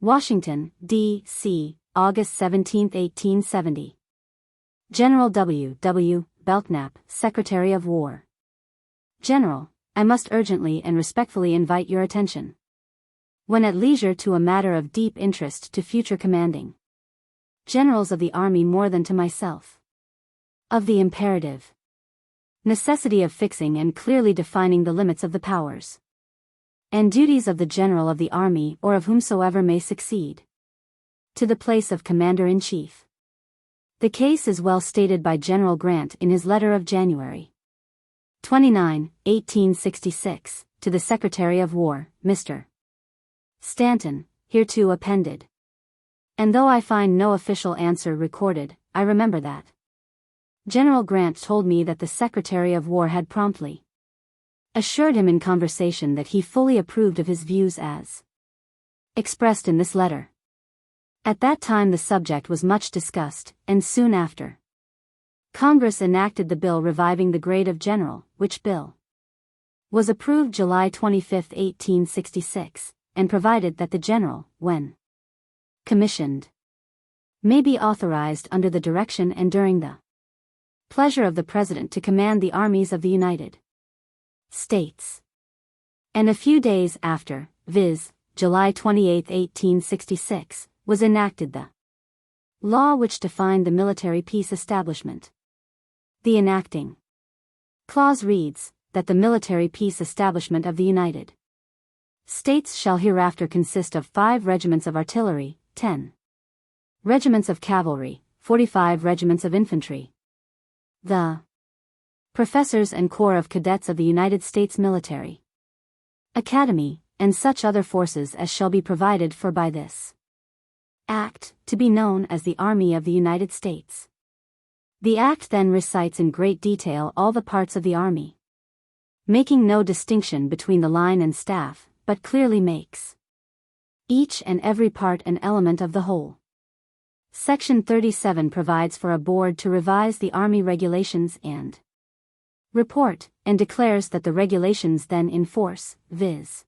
A: Washington, D.C., August 17, 1870. General W. Belknap, Secretary of War. General, I must urgently and respectfully invite your attention, when at leisure, to a matter of deep interest to future commanding generals of the Army more than to myself, of the imperative necessity of fixing and clearly defining the limits of the powers and duties of the General of the Army or of whomsoever may succeed, to the place of Commander-in-Chief. The case is well stated by General Grant in his letter of January 29, 1866, to the Secretary of War, Mr. Stanton, hereto appended. And though I find no official answer recorded, I remember that General Grant told me that the Secretary of War had promptly assured him in conversation that he fully approved of his views as expressed in this letter. At that time the subject was much discussed, and soon after, Congress enacted the bill reviving the grade of general, which bill was approved July 25, 1866, and provided that the general, when commissioned, may be authorized under the direction and during the pleasure of the President to command the armies of the United States. And a few days after, viz., July 28, 1866, was enacted the law which defined the military peace establishment. The enacting clause reads, that the military peace establishment of the United States shall hereafter consist of 5 regiments of artillery, 10 regiments of cavalry, 45 regiments of infantry, the professors and corps of cadets of the United States Military Academy, and such other forces as shall be provided for by this Act, to be known as the Army of the United States. The Act then recites in great detail all the parts of the Army, making no distinction between the line and staff, but clearly makes each and every part an element of the whole. Section 37 provides for a board to revise the Army regulations and report, and declares that the regulations then in force, viz.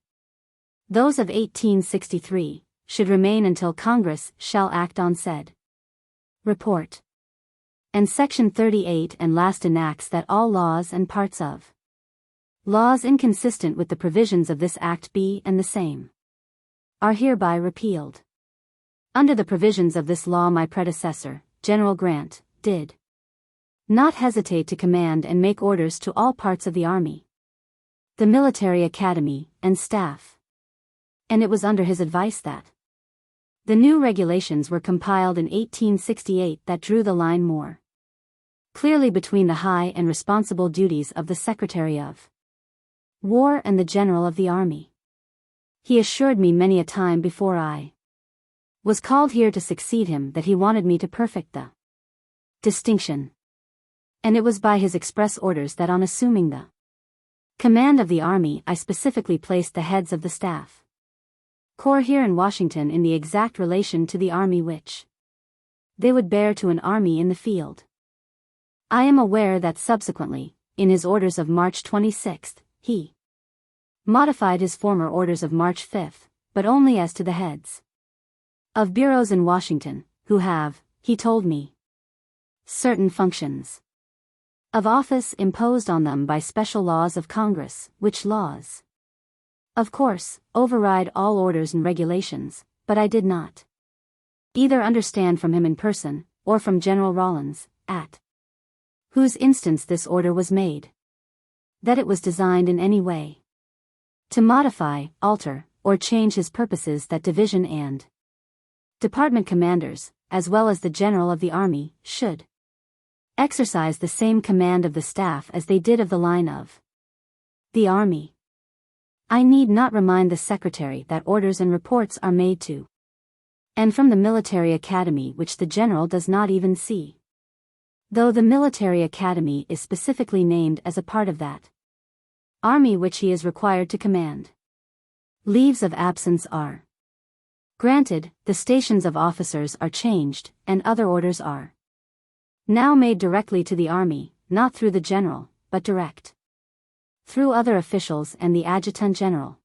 A: those of 1863, should remain until Congress shall act on said report. And Section 38 and last enacts that all laws and parts of laws inconsistent with the provisions of this Act be and the same are hereby repealed. Under the provisions of this law my predecessor, General Grant, did not hesitate to command and make orders to all parts of the Army, the military academy, and staff. And it was under his advice that the new regulations were compiled in 1868 that drew the line more clearly between the high and responsible duties of the Secretary of War and the General of the Army. He assured me many a time before I was called here to succeed him that he wanted me to perfect the distinction. And it was by his express orders that on assuming the command of the Army I specifically placed the heads of the staff corps here in Washington in the exact relation to the Army which they would bear to an army in the field. I am aware that subsequently, in his orders of March 26, he modified his former orders of March 5, but only as to the heads of bureaus in Washington, who have, he told me, certain functions of office imposed on them by special laws of Congress, which laws, of course, override all orders and regulations, but I did not either understand from him in person, or from General Rawlins, at whose instance this order was made, that it was designed in any way to modify, alter, or change his purposes that division and department commanders, as well as the General of the Army, should exercise the same command of the staff as they did of the line of the Army. I need not remind the Secretary that orders and reports are made to and from the military academy which the General does not even see, though the military academy is specifically named as a part of that Army which he is required to command. Leaves of absence are granted, the stations of officers are changed, and other orders are now made directly to the Army, not through the General, but direct through other officials and the Adjutant General.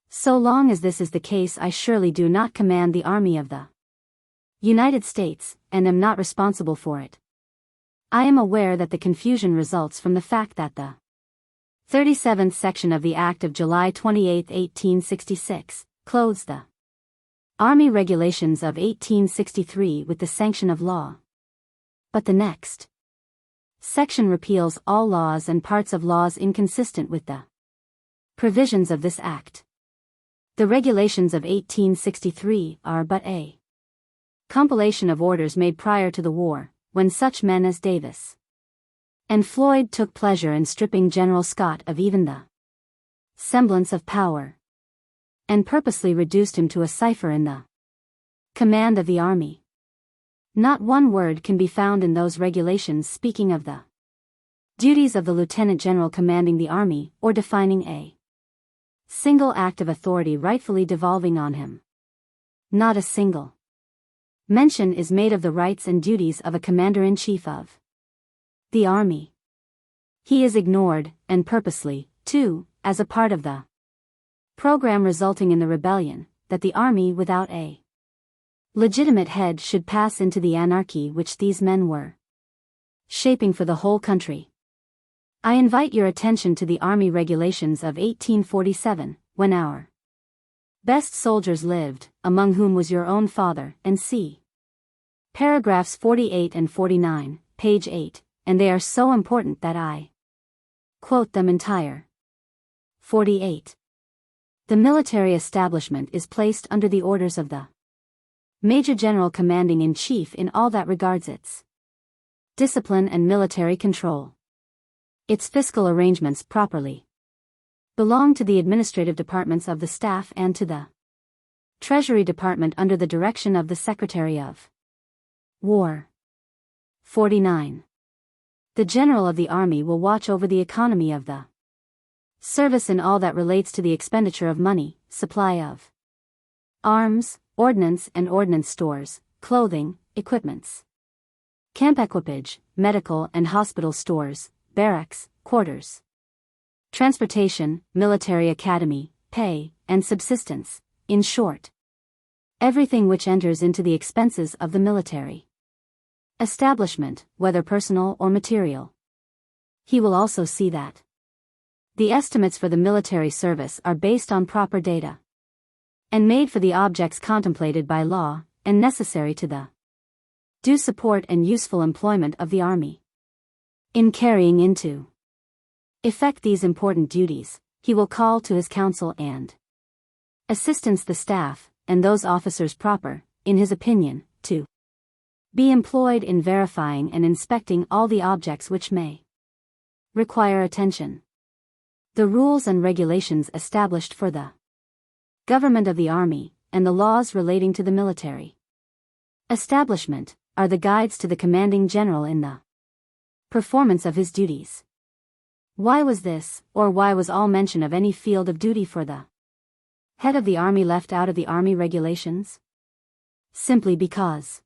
A: So long as this is the case I surely do not command the Army of the United States, and am not responsible for it. I am aware that the confusion results from the fact that the 37th section of the Act of July 28, 1866, clothes the Army Regulations of 1863 with the sanction of law. But the next section repeals all laws and parts of laws inconsistent with the provisions of this Act. The regulations of 1863 are but a Compilation of orders made prior to the war, when such men as Davis and Floyd took pleasure in stripping General Scott of even the semblance of power, and purposely reduced him to a cipher in the command of the army. Not one word can be found in those regulations speaking of the duties of the lieutenant general commanding the army or defining a single act of authority rightfully devolving on him. Not a single mention is made of the rights and duties of a commander-in-chief of the army. He is ignored, and purposely, too, as a part of the program resulting in the rebellion, that the army without a legitimate head should pass into the anarchy which these men were shaping for the whole country. I invite your attention to the Army Regulations of 1847, when our best soldiers lived, among whom was your own father, and see paragraphs 48 and 49, page 8, and they are so important that I quote them entire. 48. The military establishment is placed under the orders of the Major General Commanding-in-Chief in all that regards its discipline and military control. Its fiscal arrangements properly belong to the administrative departments of the staff and to the Treasury Department under the direction of the Secretary of War. 49. The General of the Army will watch over the economy of the service in all that relates to the expenditure of money, supply of arms, ordnance and ordnance stores, clothing, equipments, camp equipage, medical and hospital stores, barracks, quarters, transportation, military academy, pay, and subsistence, in short, everything which enters into the expenses of the military establishment, whether personal or material. He will also see that the estimates for the military service are based on proper data and made for the objects contemplated by law and necessary to the due support and useful employment of the army. In carrying into effect these important duties, he will call to his counsel and assistance the staff, and those officers proper, in his opinion, to be employed in verifying and inspecting all the objects which may require attention. The rules and regulations established for the government of the army, and the laws relating to the military establishment, are the guides to the commanding general in the performance of his duties. Why was this, or why was all mention of any field of duty for the head of the army left out of the Army Regulations? Simply because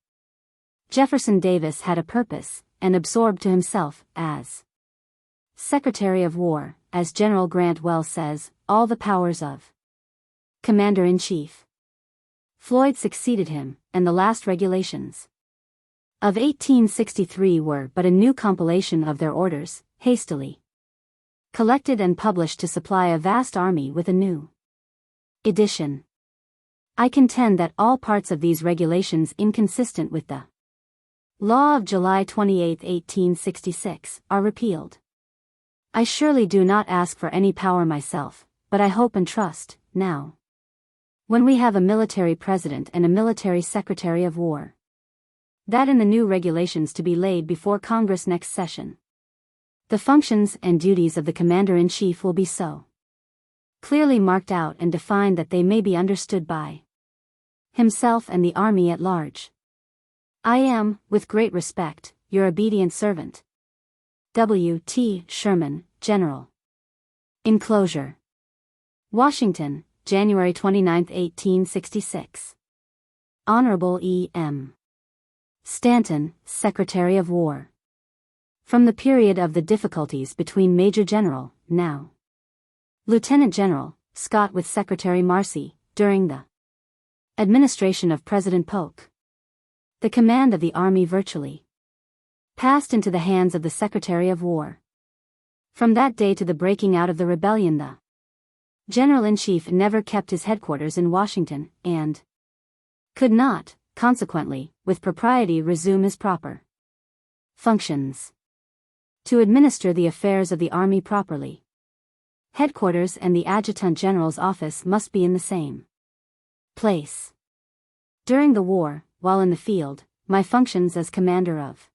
A: Jefferson Davis had a purpose, and absorbed to himself, as Secretary of War, as General Grant well says, all the powers of Commander-in-Chief. Floyd succeeded him, and the last regulations of 1863 were but a new compilation of their orders, hastily collected and published to supply a vast army with a new edition. I contend that all parts of these regulations inconsistent with the law of July 28, 1866, are repealed. I surely do not ask for any power myself, but I hope and trust, now, when we have a military president and a military secretary of war, that in the new regulations to be laid before Congress next session, the functions and duties of the Commander-in-Chief will be so clearly marked out and defined that they may be understood by himself and the army at large. I am, with great respect, your obedient servant, W. T. Sherman, General. Enclosure. Washington, January 29, 1866. Honorable E. M. Stanton, Secretary of War. From the period of the difficulties between Major General, now Lieutenant General, Scott with Secretary Marcy, during the administration of President Polk, the command of the army virtually passed into the hands of the Secretary of War. From that day to the breaking out of the rebellion, the General-in-Chief never kept his headquarters in Washington, and could not, consequently, with propriety resume his proper functions. To administer the affairs of the army properly, headquarters and the Adjutant General's office must be in the same place. During the war, while in the field, my functions as commander of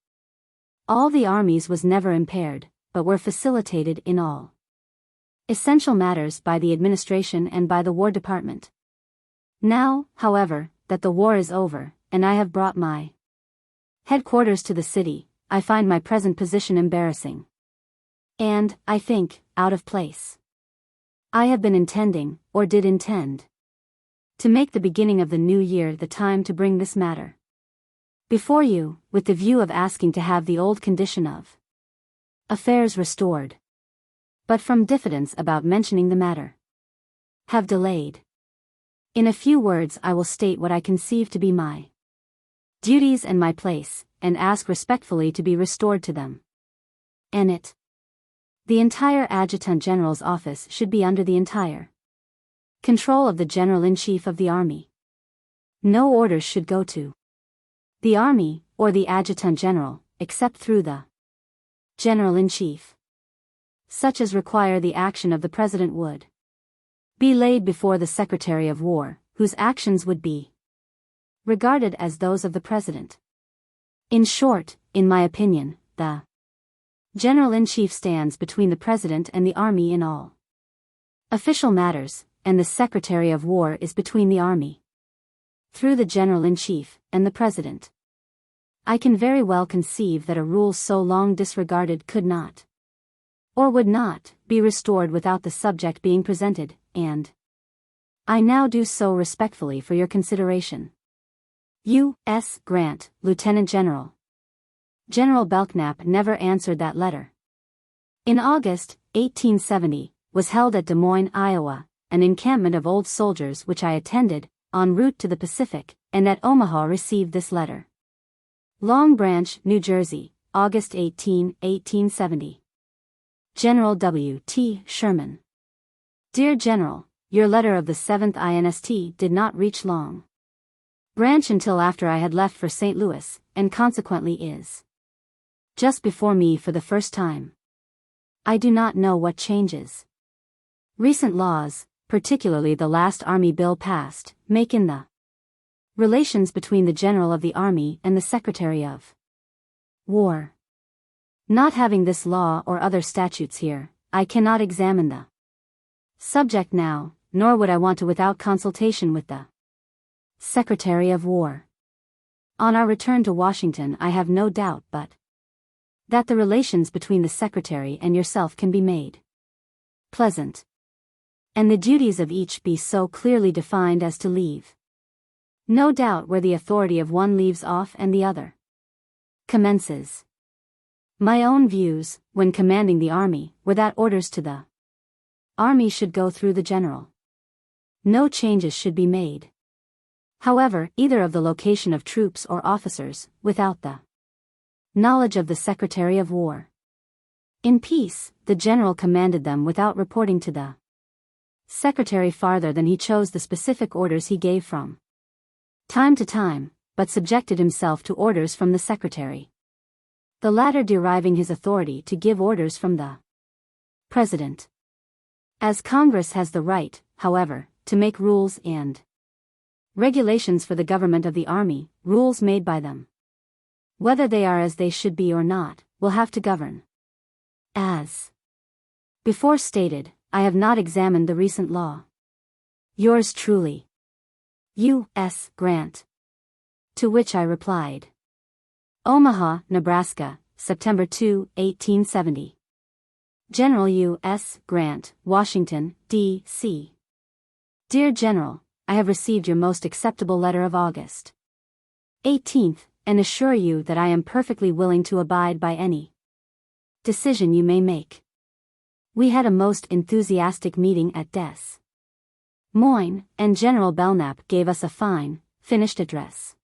A: all the armies was never impaired, but were facilitated in all essential matters by the administration and by the War Department. Now, however, that the war is over, and I have brought my headquarters to the city, I find my present position embarrassing. And, I think, out of place. I have been intending, or did intend, to make the beginning of the new year the time to bring this matter before you, with the view of asking to have the old condition of affairs restored. But from diffidence about mentioning the matter, have delayed. In a few words I will state what I conceive to be my duties and my place, and ask respectfully to be restored to them. And the entire Adjutant General's office should be under the entire control of the General-in-Chief of the Army. No orders should go to the Army, or the Adjutant General, except through the General-in-Chief. Such as require the action of the President would be laid before the Secretary of War, whose actions would be regarded as those of the President. In short, in my opinion, the General-in-Chief stands between the President and the Army in all official matters, and the Secretary of War is between the Army, through the General-in-Chief, and the President. I can very well conceive that a rule so long disregarded could not, or would not, be restored without the subject being presented, and I now do so respectfully for your consideration. U.S. Grant, Lieutenant General. General Belknap never answered that letter. In August, 1870, was held at Des Moines, Iowa, an encampment of old soldiers which I attended, en route to the Pacific, and at Omaha received this letter. Long Branch, New Jersey, August 18, 1870. General W. T. Sherman. Dear General, your letter of the 7th INST did not reach Long Branch until after I had left for St. Louis, and consequently is just before me for the first time. I do not know what changes recent laws, particularly the last Army bill passed, make in the relations between the General of the Army and the Secretary of War. Not having this law or other statutes here, I cannot examine the subject now, nor would I want to without consultation with the Secretary of War. On our return to Washington I have no doubt but that the relations between the Secretary and yourself can be made pleasant, and the duties of each be so clearly defined as to leave no doubt where the authority of one leaves off and the other commences. My own views, when commanding the Army, were that orders to the Army should go through the General. No changes should be made, however, either of the location of troops or officers, without the knowledge of the Secretary of War. In peace, the General commanded them without reporting to the Secretary farther than he chose the specific orders he gave from time to time, but subjected himself to orders from the Secretary, the latter deriving his authority to give orders from the President. As Congress has the right, however, to make rules and regulations for the government of the Army, rules made by them, whether they are as they should be or not, will have to govern. As before stated, I have not examined the recent law. Yours truly, U.S. Grant. To which I replied. Omaha, Nebraska, September 2, 1870. General U.S. Grant, Washington, D.C. Dear General, I have received your most acceptable letter of August 18th, and assure you that I am perfectly willing to abide by any decision you may make. We had a most enthusiastic meeting at Des Moines, and General Belknap gave us a fine, finished address.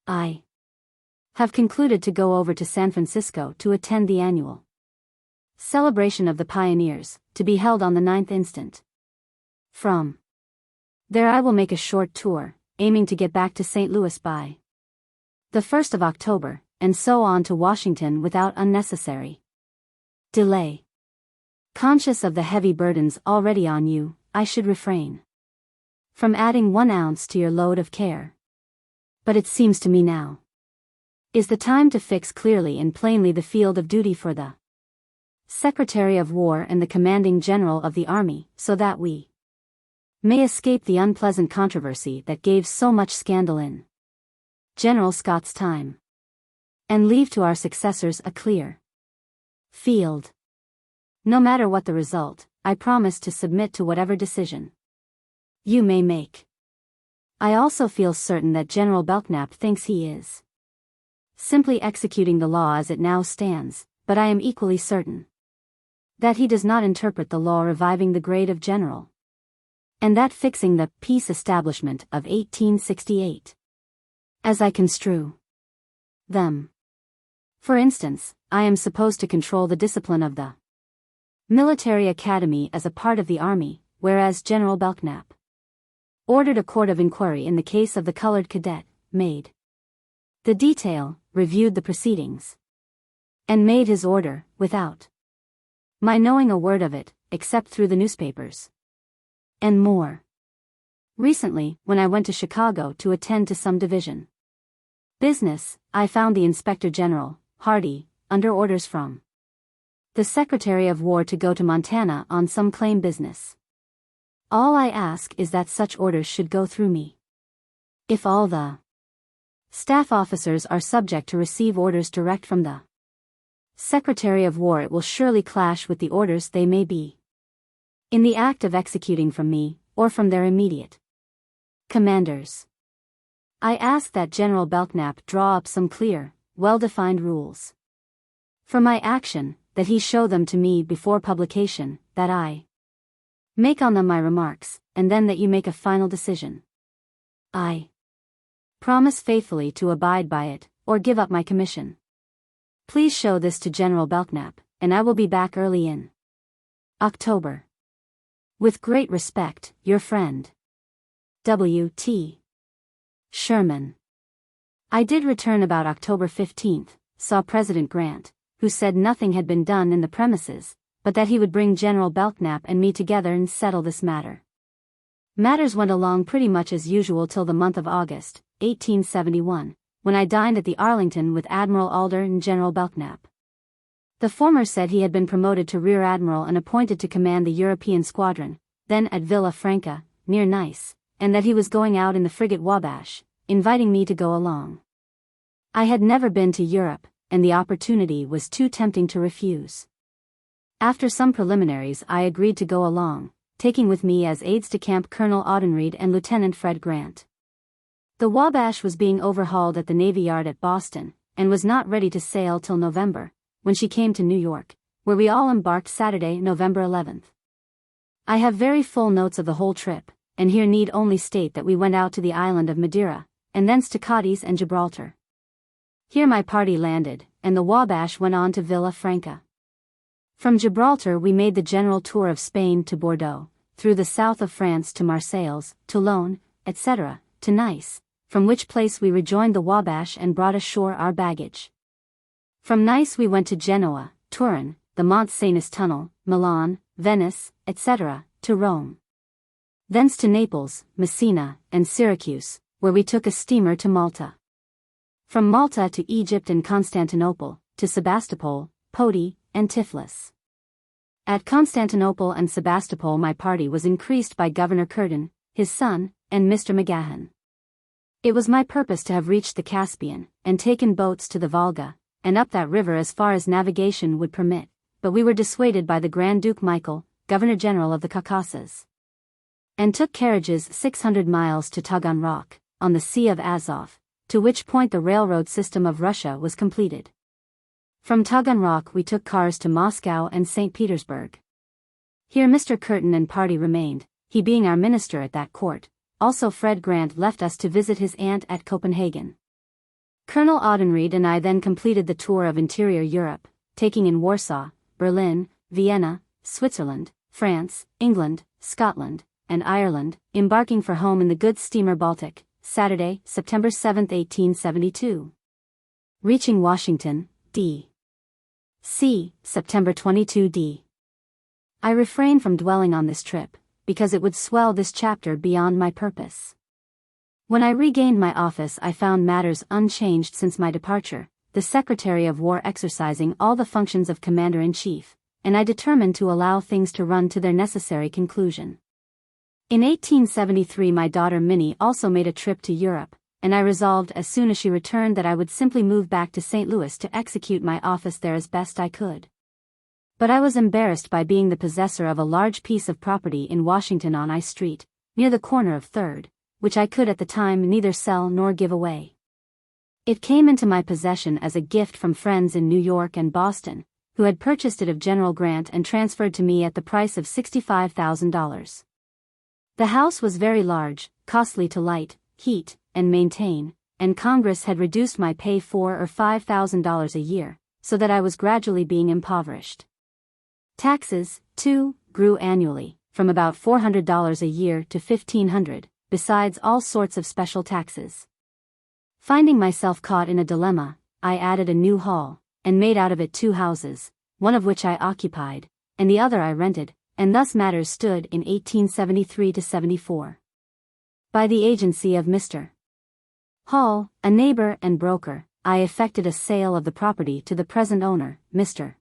A: I have concluded to go over to San Francisco to attend the annual celebration of the Pioneers, to be held on the 9th instant. From there I will make a short tour, aiming to get back to St. Louis by the 1st of October, and so on to Washington without unnecessary delay. Conscious of the heavy burdens already on you, I should refrain from adding 1 ounce to your load of care. But it seems to me now is the time to fix clearly and plainly the field of duty for the Secretary of War and the Commanding General of the Army, so that we may escape the unpleasant controversy that gave so much scandal in General Scott's time, and leave to our successors a clear field. No matter what the result, I promise to submit to whatever decision you may make. I also feel certain that General Belknap thinks he is simply executing the law as it now stands, but I am equally certain that he does not interpret the law reviving the grade of general, and that fixing the peace establishment of 1868 as I construe them. For instance, I am supposed to control the discipline of the military academy as a part of the army, whereas General Belknap ordered a court of inquiry in the case of the colored cadet, made the detail, reviewed the proceedings, and made his order, without my knowing a word of it, except through the newspapers. And more recently, when I went to Chicago to attend to some division business, I found the Inspector General, Hardy, under orders from the Secretary of War to go to Montana on some claim business. All I ask is that such orders should go through me. If all the staff officers are subject to receive orders direct from the Secretary of War, it will surely clash with the orders they may be in the act of executing from me, or from their immediate commanders. I ask that General Belknap draw up some clear, well-defined rules for my action, that he show them to me before publication, that I make on them my remarks, and then that you make a final decision. I promise faithfully to abide by it, or give up my commission. Please show this to General Belknap, and I will be back early in October. With great respect, your friend, W. T. Sherman. I did return about October 15th, saw President Grant, who said nothing had been done in the premises, but that he would bring General Belknap and me together and settle this matter. Matters went along pretty much as usual till the month of August, 1871, when I dined at the Arlington with Admiral Alder and General Belknap. The former said he had been promoted to Rear Admiral and appointed to command the European squadron, then at Villa Franca, near Nice, and that he was going out in the frigate Wabash, inviting me to go along. I had never been to Europe, and the opportunity was too tempting to refuse. After some preliminaries, I agreed to go along, taking with me as aides-de-camp Colonel Audenried and Lieutenant Fred Grant. The Wabash was being overhauled at the Navy Yard at Boston, and was not ready to sail till November, when she came to New York, where we all embarked Saturday, November 11th. I have very full notes of the whole trip, and here need only state that we went out to the island of Madeira, and thence to Cadiz and Gibraltar. Here my party landed, and the Wabash went on to Villa Franca. From Gibraltar we made the general tour of Spain to Bordeaux, through the south of France to Marseilles, Toulon, etc., to Nice, from which place we rejoined the Wabash and brought ashore our baggage. From Nice we went to Genoa, Turin, the Mont Cenis Tunnel, Milan, Venice, etc., to Rome. Thence to Naples, Messina, and Syracuse, where we took a steamer to Malta. From Malta to Egypt and Constantinople, to Sebastopol, Poti, and Tiflis. At Constantinople and Sebastopol my party was increased by Governor Curtin, his son, and Mr. McGahan. It was my purpose to have reached the Caspian, and taken boats to the Volga, and up that river as far as navigation would permit, but we were dissuaded by the Grand Duke Michael, Governor-General of the Caucasus, and took carriages 600 miles to Taganrog, on the Sea of Azov, to which point the railroad system of Russia was completed. From Taganrog we took cars to Moscow and St. Petersburg. Here Mr. Curtin and party remained, he being our minister at that court. Also Fred Grant left us to visit his aunt at Copenhagen. Colonel Audenried and I then completed the tour of interior Europe, taking in Warsaw, Berlin, Vienna, Switzerland, France, England, Scotland, and Ireland, embarking for home in the good steamer Baltic, Saturday, September 7, 1872. Reaching Washington, D.C., September 22 d. I refrain from dwelling on this trip, because it would swell this chapter beyond my purpose. When I regained my office, I found matters unchanged since my departure, the Secretary of War exercising all the functions of Commander-in-Chief, and I determined to allow things to run to their necessary conclusion. In 1873 my daughter Minnie also made a trip to Europe, and I resolved as soon as she returned that I would simply move back to St. Louis to execute my office there as best I could. But I was embarrassed by being the possessor of a large piece of property in Washington on I Street, near the corner of 3rd, which I could at the time neither sell nor give away. It came into my possession as a gift from friends in New York and Boston, who had purchased it of General Grant and transferred to me at the price of $65,000. The house was very large, costly to light, heat, and maintain, and Congress had reduced my pay $4,000 or $5,000 a year, so that I was gradually being impoverished. Taxes, too, grew annually, from about $400 a year to $1,500, besides all sorts of special taxes. Finding myself caught in a dilemma, I added a new hall, and made out of it 2 houses, one of which I occupied, and the other I rented, and thus matters stood in 1873-74. By the agency of Mr. Hall, a neighbor and broker, I effected a sale of the property to the present owner, Mr.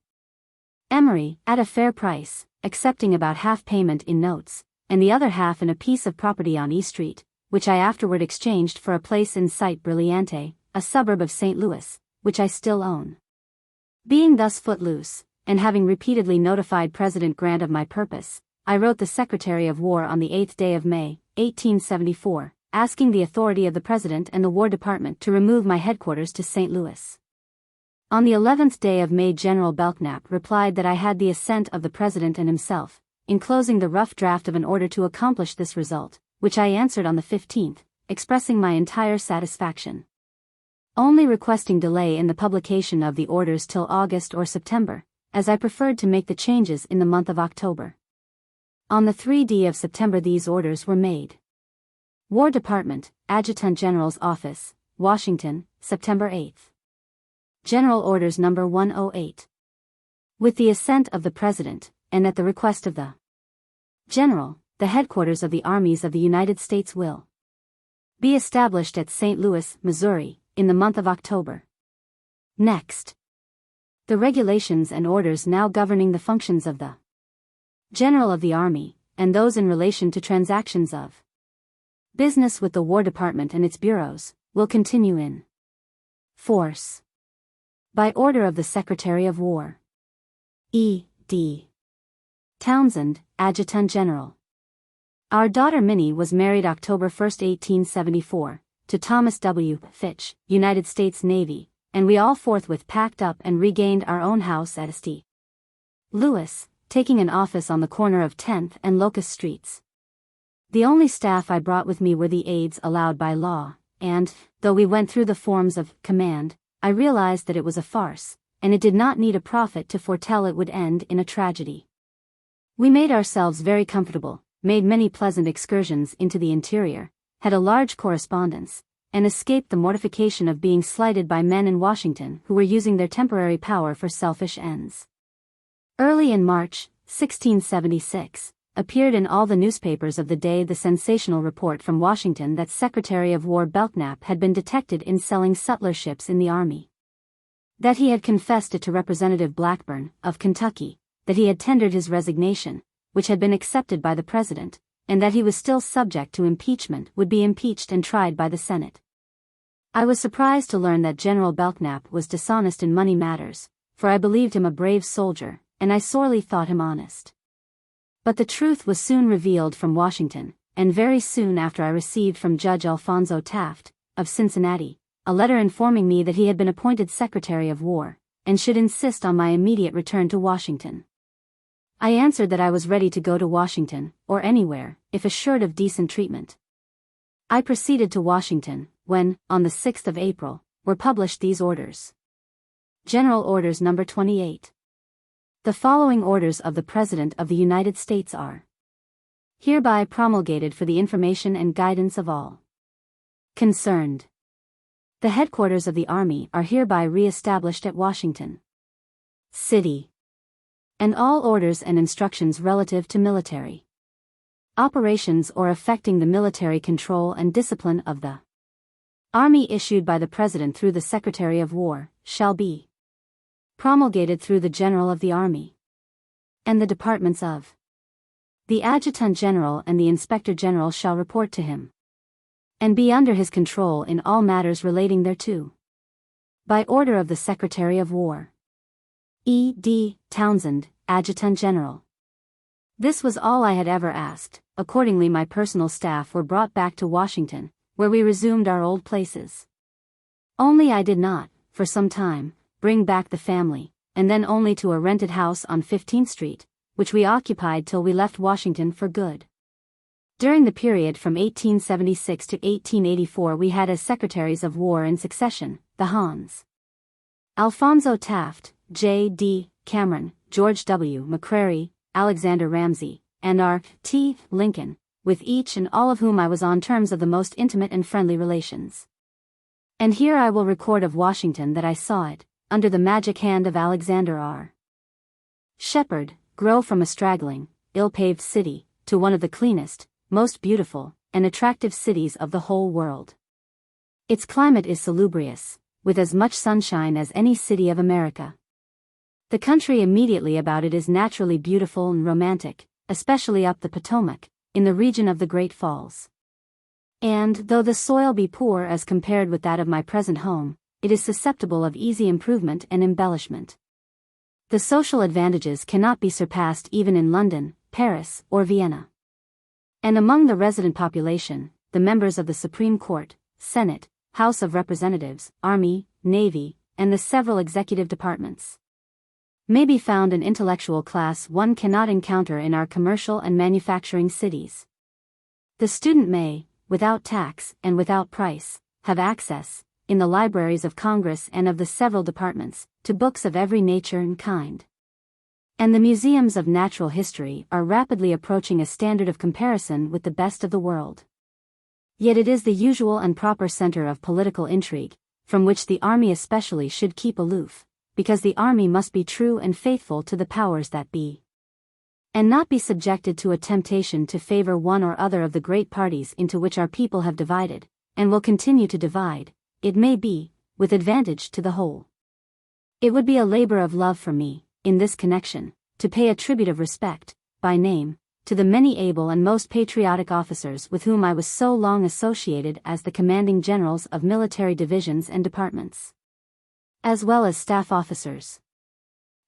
A: Emery, at a fair price, accepting about half payment in notes, and the other half in a piece of property on E Street, which I afterward exchanged for a place in Site Brillante, a suburb of St. Louis, which I still own. Being thus footloose, and having repeatedly notified President Grant of my purpose, I wrote the Secretary of War on the 8th day of May, 1874, asking the authority of the President and the War Department to remove my headquarters to St. Louis. On the 11th day of May General Belknap replied that I had the assent of the President and himself, enclosing the rough draft of an order to accomplish this result, which I answered on the 15th, expressing my entire satisfaction. Only requesting delay in the publication of the orders till August or September, as I preferred to make the changes in the month of October. On the 3d of September these orders were made. War Department, Adjutant General's Office, Washington, September 8th. General Orders No. 108. With the assent of the President, and at the request of the General, the headquarters of the armies of the United States will be established at St. Louis, Missouri, in the month of October. Next. The regulations and orders now governing the functions of the General of the Army, and those in relation to transactions of business with the War Department and its bureaus, will continue in force. By order of the Secretary of War. E. D. Townsend, Adjutant General. Our daughter Minnie was married October 1, 1874, to Thomas W. Fitch, United States Navy, and we all forthwith packed up and regained our own house at St. Louis, taking an office on the corner of 10th and Locust Streets. The only staff I brought with me were the aides allowed by law, and, though we went through the forms of command, I realized that it was a farce, and it did not need a prophet to foretell it would end in a tragedy. We made ourselves very comfortable, made many pleasant excursions into the interior, had a large correspondence, and escaped the mortification of being slighted by men in Washington who were using their temporary power for selfish ends. Early in March, 1676, appeared in all the newspapers of the day the sensational report from Washington that Secretary of War Belknap had been detected in selling sutlerships in the army. That he had confessed it to Representative Blackburn, of Kentucky, that he had tendered his resignation, which had been accepted by the President, and that he was still subject to impeachment, would be impeached and tried by the Senate. I was surprised to learn that General Belknap was dishonest in money matters, for I believed him a brave soldier, and I sorely thought him honest. But the truth was soon revealed from Washington, and very soon after I received from Judge Alphonso Taft, of Cincinnati, a letter informing me that he had been appointed Secretary of War, and should insist on my immediate return to Washington. I answered that I was ready to go to Washington, or anywhere, if assured of decent treatment. I proceeded to Washington, when, on the 6th of April, were published these orders. General Orders No. 28. The following orders of the President of the United States are hereby promulgated for the information and guidance of all concerned. The headquarters of the Army are hereby re-established at Washington City, and all orders and instructions relative to military operations or affecting the military control and discipline of the Army issued by the President through the Secretary of War, shall be promulgated through the General of the Army, and the departments of the Adjutant General and the Inspector General shall report to him, and be under his control in all matters relating thereto. By order of the Secretary of War. E. D. Townsend, Adjutant General. This was all I had ever asked. Accordingly my personal staff were brought back to Washington, where we resumed our old places. Only I did not, for some time, bring back the family, and then only to a rented house on 15th Street, which we occupied till we left Washington for good. During the period from 1876 to 1884 we had as Secretaries of War in succession, the Hons. Alphonso Taft, J. D. Cameron, George W. McCrary, Alexander Ramsey, and R. T. Lincoln, with each and all of whom I was on terms of the most intimate and friendly relations. And here I will record of Washington that I saw it, under the magic hand of Alexander R. Shepard, grow from a straggling, ill-paved city, to one of the cleanest, most beautiful, and attractive cities of the whole world. Its climate is salubrious, with as much sunshine as any city of America. The country immediately about it is naturally beautiful and romantic, especially up the Potomac, in the region of the Great Falls. And, though the soil be poor as compared with that of my present home, it is susceptible of easy improvement and embellishment. The social advantages cannot be surpassed even in London, Paris, or Vienna. And among the resident population, the members of the Supreme Court, Senate, House of Representatives, Army, Navy, and the several executive departments, may be found an intellectual class one cannot encounter in our commercial and manufacturing cities. The student may, without tax and without price, have access, in the libraries of Congress and of the several departments, to books of every nature and kind. And the museums of natural history are rapidly approaching a standard of comparison with the best of the world. Yet it is the usual and proper center of political intrigue, from which the Army especially should keep aloof, because the Army must be true and faithful to the powers that be, and not be subjected to a temptation to favor one or other of the great parties into which our people have divided, and will continue to divide, it may be, with advantage to the whole. It would be a labor of love for me, in this connection, to pay a tribute of respect, by name, to the many able and most patriotic officers with whom I was so long associated as the commanding generals of military divisions and departments, as well as staff officers.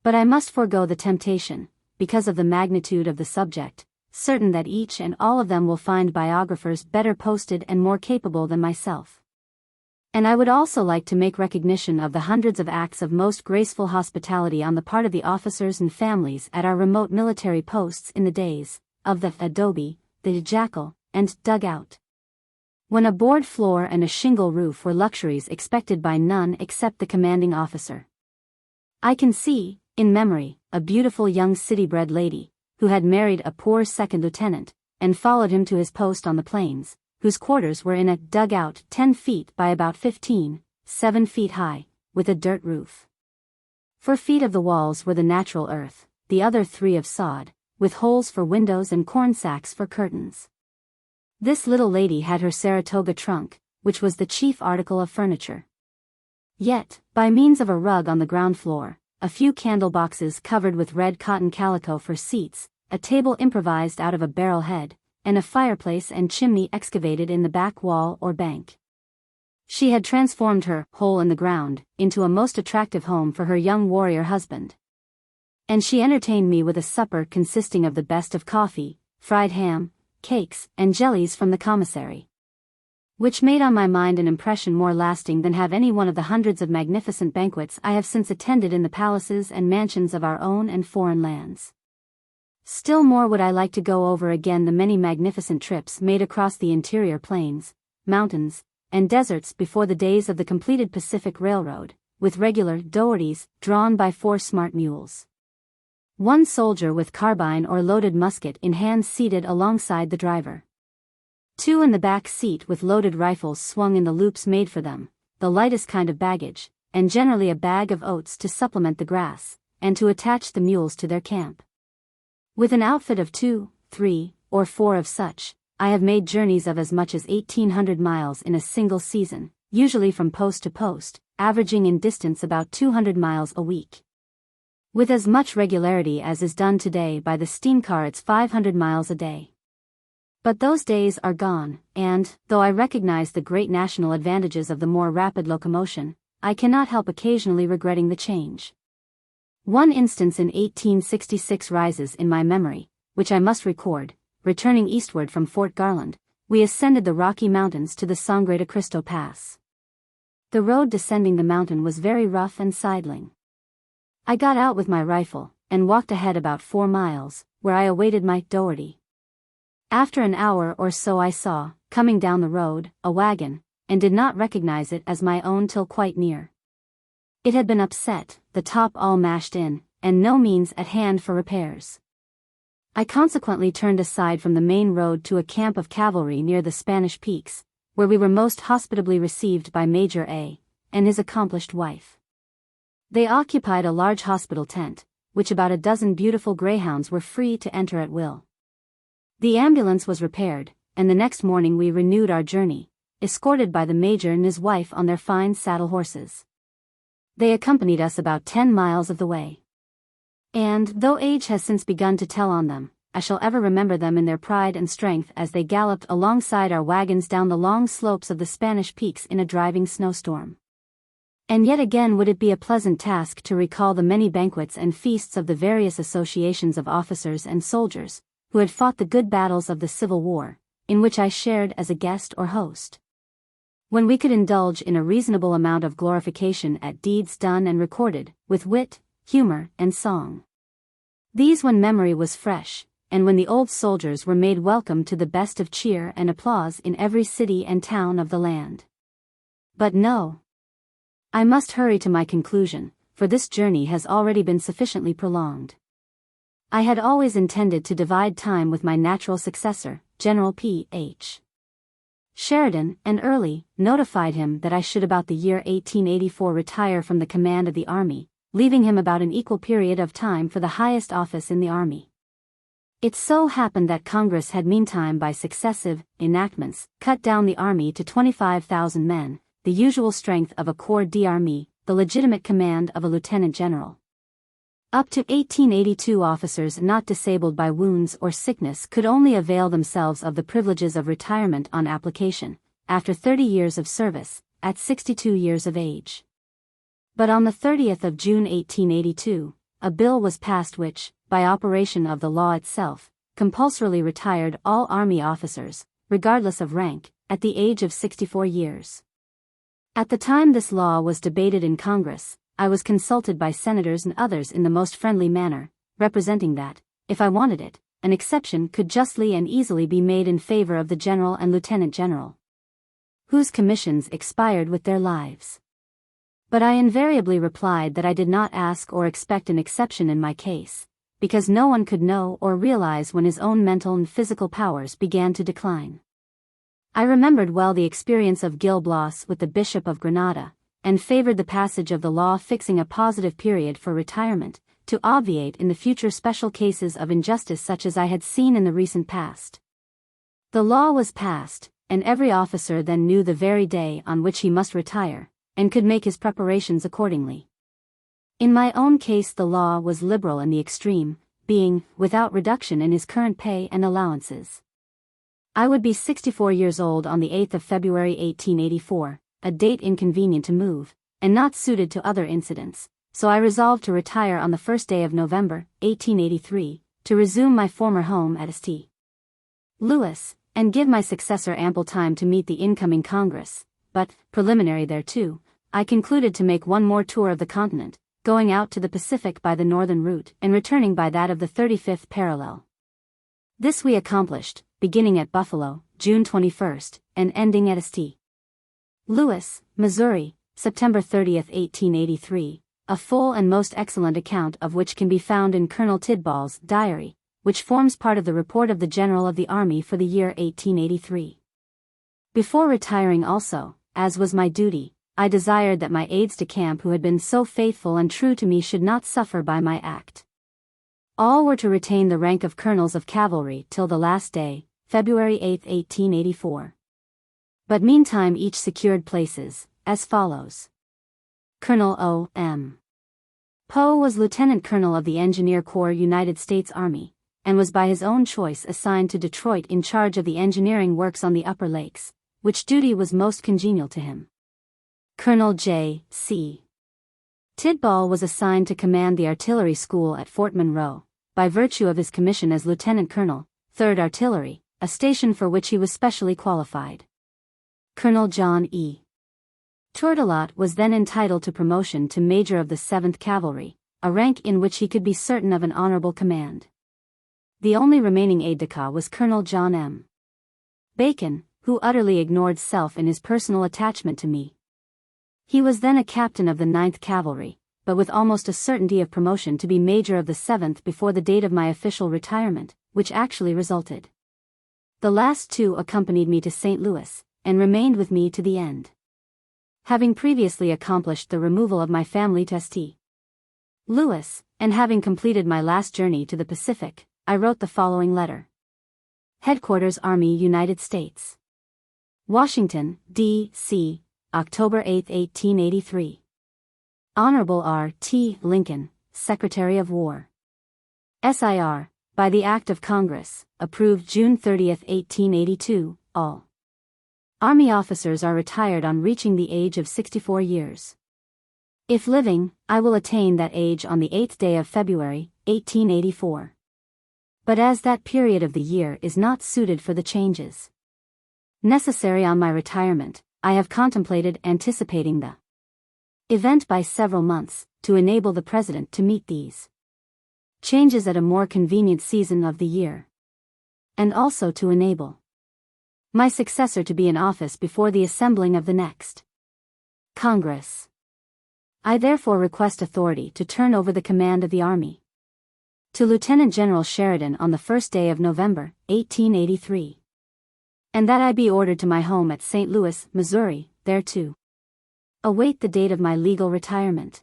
A: But I must forego the temptation, because of the magnitude of the subject, certain that each and all of them will find biographers better posted and more capable than myself. And I would also like to make recognition of the hundreds of acts of most graceful hospitality on the part of the officers and families at our remote military posts in the days of the adobe, the jackal, and dugout, when a board floor and a shingle roof were luxuries expected by none except the commanding officer. I can see, in memory, a beautiful young city-bred lady, who had married a poor second lieutenant, and followed him to his post on the plains, whose quarters were in a dugout 10 feet by about 15, 7 feet high, with a dirt roof. 4 feet of the walls were the natural earth, the other 3 of sod, with holes for windows and corn sacks for curtains. This little lady had her Saratoga trunk, which was the chief article of furniture. Yet, by means of a rug on the ground floor, a few candle boxes covered with red cotton calico for seats, a table improvised out of a barrel head, and a fireplace and chimney excavated in the back wall or bank, she had transformed her hole in the ground into a most attractive home for her young warrior husband. And she entertained me with a supper consisting of the best of coffee, fried ham, cakes, and jellies from the commissary, which made on my mind an impression more lasting than have any one of the hundreds of magnificent banquets I have since attended in the palaces and mansions of our own and foreign lands. Still more would I like to go over again the many magnificent trips made across the interior plains, mountains, and deserts before the days of the completed Pacific Railroad, with regular dougherties drawn by 4 smart mules. One soldier with carbine or loaded musket in hand seated alongside the driver. 2 in the back seat with loaded rifles swung in the loops made for them, the lightest kind of baggage, and generally a bag of oats to supplement the grass, and to attach the mules to their camp. With an outfit of 2, 3, or 4 of such, I have made journeys of as much as 1,800 miles in a single season, usually from post to post, averaging in distance about 200 miles a week. With as much regularity as is done today by the steam car, it's 500 miles a day. But those days are gone, and, though I recognize the great national advantages of the more rapid locomotion, I cannot help occasionally regretting the change. One instance in 1866 rises in my memory, which I must record. Returning eastward from Fort Garland, we ascended the Rocky Mountains to the Sangre de Cristo Pass. The road descending the mountain was very rough and sidling. I got out with my rifle, and walked ahead about 4 miles, where I awaited my dougherty. After an hour or so I saw, coming down the road, a wagon, and did not recognize it as my own till quite near. It had been upset, the top all mashed in, and no means at hand for repairs. I consequently turned aside from the main road to a camp of cavalry near the Spanish Peaks, where we were most hospitably received by Major A. and his accomplished wife. They occupied a large hospital tent, which about a dozen beautiful greyhounds were free to enter at will. The ambulance was repaired, and the next morning we renewed our journey, escorted by the Major and his wife on their fine saddle horses. They accompanied us about 10 miles of the way. And, though age has since begun to tell on them, I shall ever remember them in their pride and strength as they galloped alongside our wagons down the long slopes of the Spanish Peaks in a driving snowstorm. And yet again would it be a pleasant task to recall the many banquets and feasts of the various associations of officers and soldiers, who had fought the good battles of the Civil War, in which I shared as a guest or host. When we could indulge in a reasonable amount of glorification at deeds done and recorded, with wit, humor, and song. These when memory was fresh, and when the old soldiers were made welcome to the best of cheer and applause in every city and town of the land. But no. I must hurry to my conclusion, for this journey has already been sufficiently prolonged. I had always intended to divide time with my natural successor, General P.H. Sheridan, and early notified him that I should about the year 1884 retire from the command of the army, leaving him about an equal period of time for the highest office in the army. It so happened that Congress had meantime by successive enactments cut down the army to 25,000 men, the usual strength of a corps d'armée, the legitimate command of a lieutenant general. Up to 1882 officers not disabled by wounds or sickness could only avail themselves of the privileges of retirement on application, after 30 years of service, at 62 years of age. But on the 30th of June 1882, a bill was passed which, by operation of the law itself, compulsorily retired all army officers, regardless of rank, at the age of 64 years. At the time this law was debated in Congress, I was consulted by senators and others in the most friendly manner, representing that, if I wanted it, an exception could justly and easily be made in favor of the general and lieutenant general, whose commissions expired with their lives. But I invariably replied that I did not ask or expect an exception in my case, because no one could know or realize when his own mental and physical powers began to decline. I remembered well the experience of Gil Blas with the Bishop of Granada, and favored the passage of the law fixing a positive period for retirement, to obviate in the future special cases of injustice such as I had seen in the recent past. The law was passed, and every officer then knew the very day on which he must retire, and could make his preparations accordingly. In my own case the law was liberal in the extreme, being without reduction in his current pay and allowances. I would be 64 years old on the 8th of February 1884, a date inconvenient to move, and not suited to other incidents, so I resolved to retire on the first day of November, 1883, to resume my former home at St. Louis, and give my successor ample time to meet the incoming Congress, but, preliminary thereto, I concluded to make one more tour of the continent, going out to the Pacific by the northern route and returning by that of the 35th parallel. This we accomplished, beginning at Buffalo, June 21st, and ending at St. Louis, Missouri, September 30, 1883, a full and most excellent account of which can be found in Colonel Tidball's diary, which forms part of the report of the General of the Army for the year 1883. Before retiring also, as was my duty, I desired that my aides-de-camp who had been so faithful and true to me should not suffer by my act. All were to retain the rank of colonels of cavalry till the last day, February 8, 1884. But meantime each secured places, as follows. Colonel O. M. Poe was Lieutenant Colonel of the Engineer Corps, United States Army, and was by his own choice assigned to Detroit in charge of the engineering works on the Upper Lakes, which duty was most congenial to him. Colonel J. C. Tidball was assigned to command the artillery school at Fort Monroe, by virtue of his commission as Lieutenant Colonel, 3rd Artillery, a station for which he was specially qualified. Colonel John E. Tourtelot was then entitled to promotion to Major of the 7th Cavalry, a rank in which he could be certain of an honorable command. The only remaining aide-de-camp was Colonel John M. Bacon, who utterly ignored self in his personal attachment to me. He was then a captain of the 9th Cavalry, but with almost a certainty of promotion to be Major of the 7th before the date of my official retirement, which actually resulted. The last two accompanied me to St. Louis, and remained with me to the end. Having previously accomplished the removal of my family to St. Louis, and having completed my last journey to the Pacific, I wrote the following letter. Headquarters Army United States. Washington, D.C., October 8, 1883. Honorable R. T. Lincoln, Secretary of War. SIR, by the Act of Congress, approved June 30, 1882, all Army officers are retired on reaching the age of 64 years. If living, I will attain that age on the 8th day of February, 1884. But as that period of the year is not suited for the changes necessary on my retirement, I have contemplated anticipating the event by several months, to enable the President to meet these changes at a more convenient season of the year, and also to enable my successor to be in office before the assembling of the next Congress. I therefore request authority to turn over the command of the Army to Lieutenant General Sheridan on the 1st day of November, 1883. And that I be ordered to my home at St. Louis, Missouri, there to await the date of my legal retirement.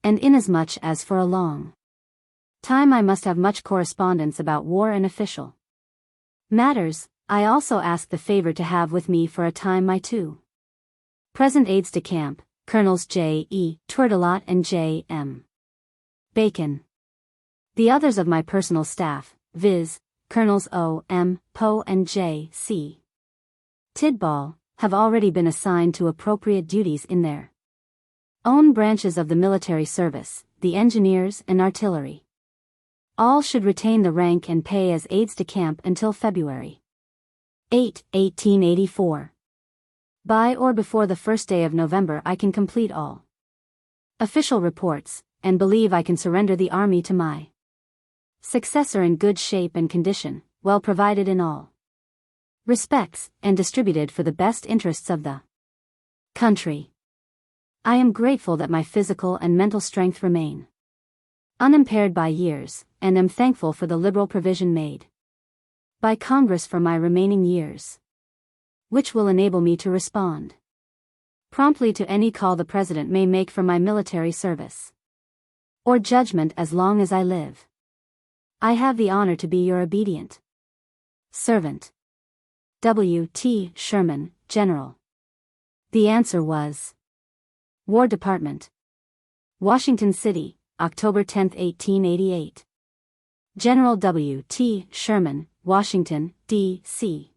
A: And inasmuch as for a long time I must have much correspondence about war and official matters, I also ask the favor to have with me for a time my two present aides-de-camp, Colonels J. E. Tourtelot and J. M. Bacon. The others of my personal staff, viz., Colonels O. M. Poe and J. C. Tidball, have already been assigned to appropriate duties in their own branches of the military service, the engineers and artillery. All should retain the rank and pay as aides-de-camp until February 8, 1884. By or before the 1st day of November I can complete all official reports, and believe I can surrender the Army to my successor in good shape and condition, well provided in all respects, and distributed for the best interests of the country. I am grateful that my physical and mental strength remain unimpaired by years, and am thankful for the liberal provision made by Congress for my remaining years, which will enable me to respond promptly to any call the President may make for my military service or judgment as long as I live. I have the honor to be your obedient servant, W. T. Sherman, General. The answer was War Department, Washington City, October 10, 1888. General W. T. Sherman, Washington, D.C.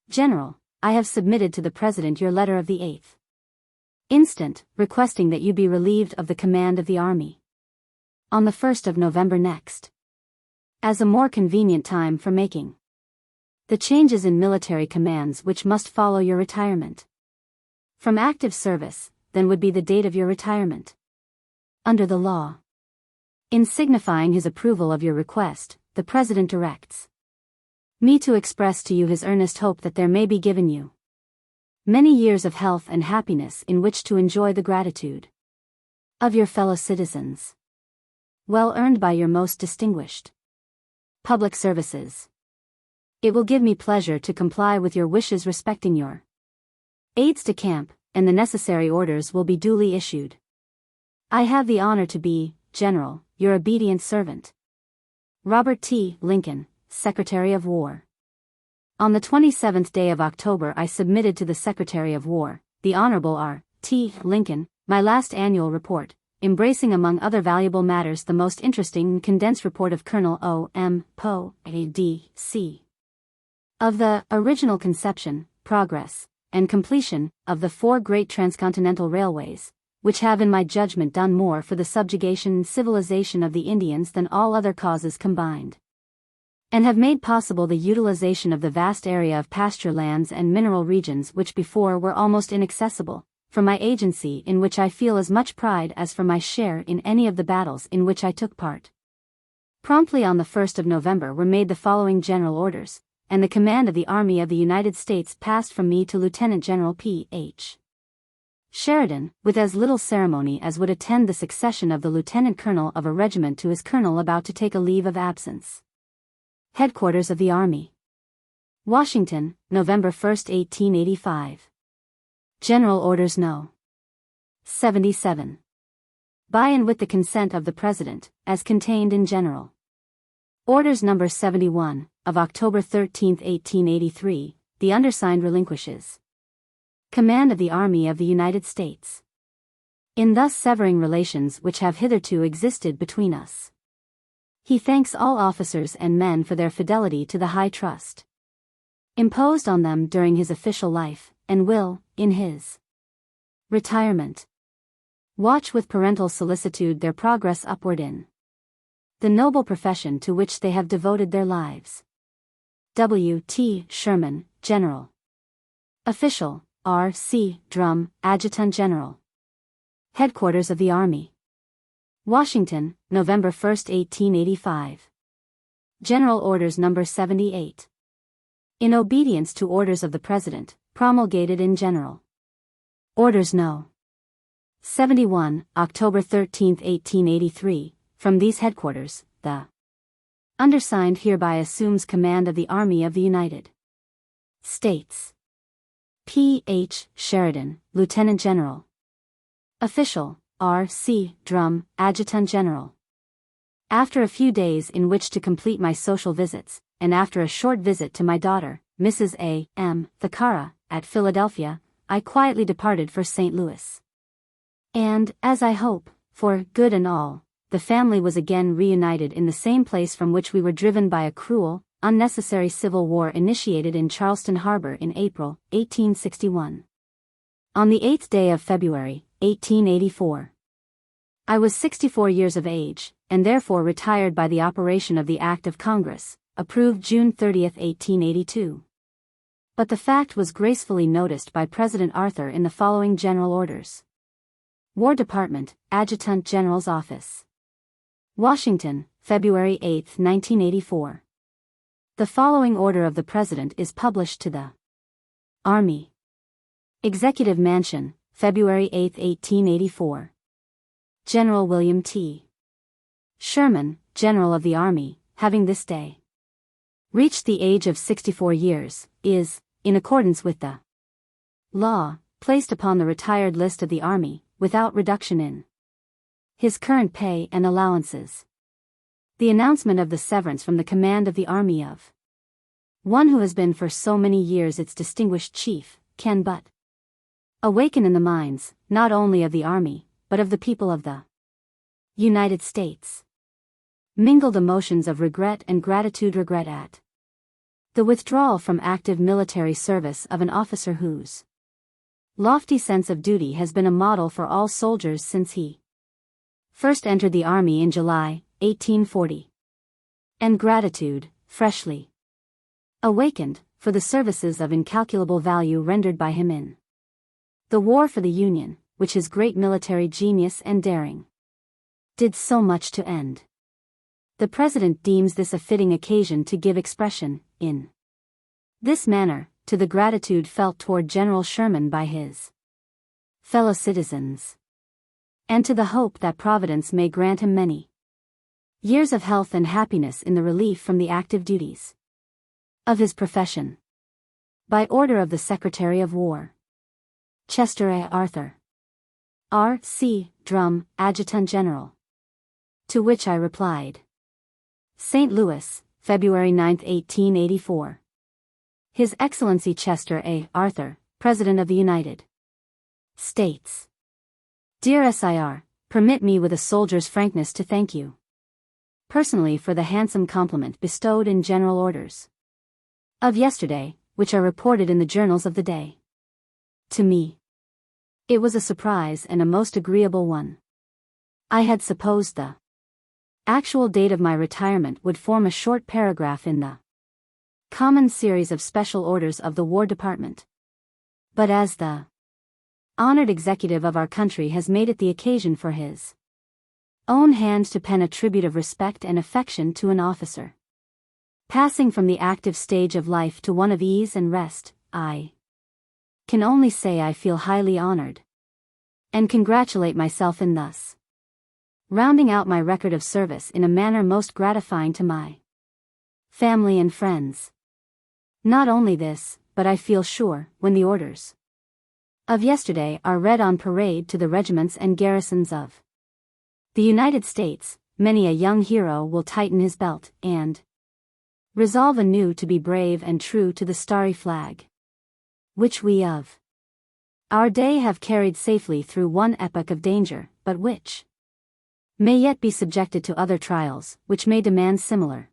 A: General, I have submitted to the President your letter of the 8th instant, requesting that you be relieved of the command of the Army on the 1st of November next, as a more convenient time for making the changes in military commands which must follow your retirement from active service, then would be the date of your retirement under the law. In signifying his approval of your request, the President directs me to express to you his earnest hope that there may be given you many years of health and happiness in which to enjoy the gratitude of your fellow citizens, well earned by your most distinguished public services. It will give me pleasure to comply with your wishes respecting your aides-de-camp, and the necessary orders will be duly issued. I have the honor to be, General, your obedient servant, Robert T. Lincoln, Secretary of War. On the 27th day of October I submitted to the Secretary of War, the Honorable R. T. Lincoln, my last annual report, embracing among other valuable matters the most interesting and condensed report of Colonel O. M. Poe, A.D.C. of the original conception, progress, and completion of the 4 great transcontinental railways, which have in my judgment done more for the subjugation and civilization of the Indians than all other causes combined, and have made possible the utilization of the vast area of pasture lands and mineral regions which before were almost inaccessible, for my agency in which I feel as much pride as for my share in any of the battles in which I took part. Promptly on the 1st of November were made the following general orders, and the command of the Army of the United States passed from me to Lieutenant General P.H. Sheridan, with as little ceremony as would attend the succession of the lieutenant colonel of a regiment to his colonel about to take a leave of absence. Headquarters of the Army. Washington, November 1, 1885. General Orders No. 77. By and with the consent of the President, as contained in General Orders No. 71, of October 13, 1883, the undersigned relinquishes command of the Army of the United States, in thus severing relations which have hitherto existed between us. He thanks all officers and men for their fidelity to the high trust imposed on them during his official life, and will, in his retirement, watch with parental solicitude their progress upward in the noble profession to which they have devoted their lives. W. T. Sherman, General. Official, R. C. Drum, Adjutant General. Headquarters of the Army. Washington, November 1, 1885. General Orders No. 78. In obedience to orders of the President, promulgated in General Orders No. 71, October 13, 1883, from these headquarters, the undersigned hereby assumes command of the Army of the United States. P. H. Sheridan, Lieutenant General. Official, R. C. Drum, Adjutant General. After a few days in which to complete my social visits, and after a short visit to my daughter, Mrs. A. M. Thackara, at Philadelphia, I quietly departed for St. Louis. And, as I hope, for good and all, the family was again reunited in the same place from which we were driven by a cruel, unnecessary civil war initiated in Charleston Harbor in April, 1861. On the 8th day of February, 1884. I was 64 years of age, and therefore retired by the operation of the Act of Congress, approved June 30, 1882. But the fact was gracefully noticed by President Arthur in the following General Orders. War Department, Adjutant General's Office. Washington, February 8, 1984. The following order of the President is published to the Army Executive Mansion, February 8, 1884. General William T. Sherman, General of the Army, having this day reached the age of 64 years, is, in accordance with the law, placed upon the retired list of the Army, without reduction in his current pay and allowances. The announcement of the severance from the command of the Army of one who has been for so many years its distinguished chief, can but awaken in the minds, not only of the Army, but of the people of the United States, mingled emotions of regret and gratitude. Regret at the withdrawal from active military service of an officer whose lofty sense of duty has been a model for all soldiers since he first entered the Army in July, 1840. And gratitude, freshly awakened, for the services of incalculable value rendered by him in the war for the Union, which his great military genius and daring did so much to end. The President deems this a fitting occasion to give expression, in this manner, to the gratitude felt toward General Sherman by his fellow citizens, and to the hope that Providence may grant him many years of health and happiness in the relief from the active duties of his profession. By order of the Secretary of War. Chester A. Arthur. R. C. Drum, Adjutant General. To which I replied, St. Louis, February 9, 1884. His Excellency Chester A. Arthur, President of the United States. Dear Sir, permit me with a soldier's frankness to thank you personally for the handsome compliment bestowed in General Orders of yesterday, which are reported in the journals of the day. To me, it was a surprise and a most agreeable one. I had supposed the actual date of my retirement would form a short paragraph in the common series of special orders of the War Department. But as the honored executive of our country has made it the occasion for his own hand to pen a tribute of respect and affection to an officer passing from the active stage of life to one of ease and rest, I can only say I feel highly honored and congratulate myself in thus rounding out my record of service in a manner most gratifying to my family and friends. Not only this, but I feel sure, when the orders of yesterday are read on parade to the regiments and garrisons of the United States, many a young hero will tighten his belt and resolve anew to be brave and true to the starry flag, which we of our day have carried safely through one epoch of danger, but which may yet be subjected to other trials, which may demand similar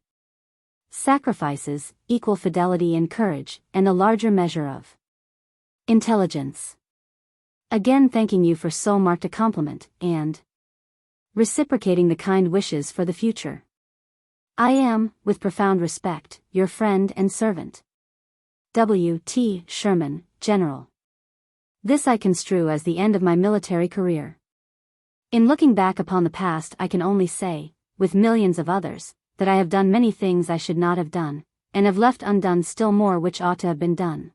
A: sacrifices, equal fidelity and courage, and a larger measure of intelligence. Again thanking you for so marked a compliment, and reciprocating the kind wishes for the future. I am, with profound respect, your friend and servant, W. T. Sherman, General. This I construe as the end of my military career. In looking back upon the past, I can only say, with millions of others, that I have done many things I should not have done, and have left undone still more which ought to have been done.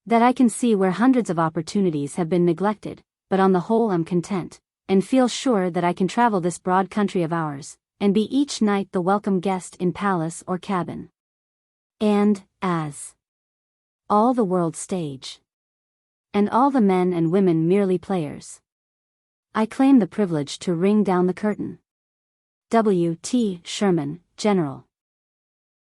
A: That I can see where hundreds of opportunities have been neglected, but on the whole am content, and feel sure that I can travel this broad country of ours, and be each night the welcome guest in palace or cabin. And, as all the world stage, and all the men and women merely players, I claim the privilege to ring down the curtain. W. T. Sherman, General.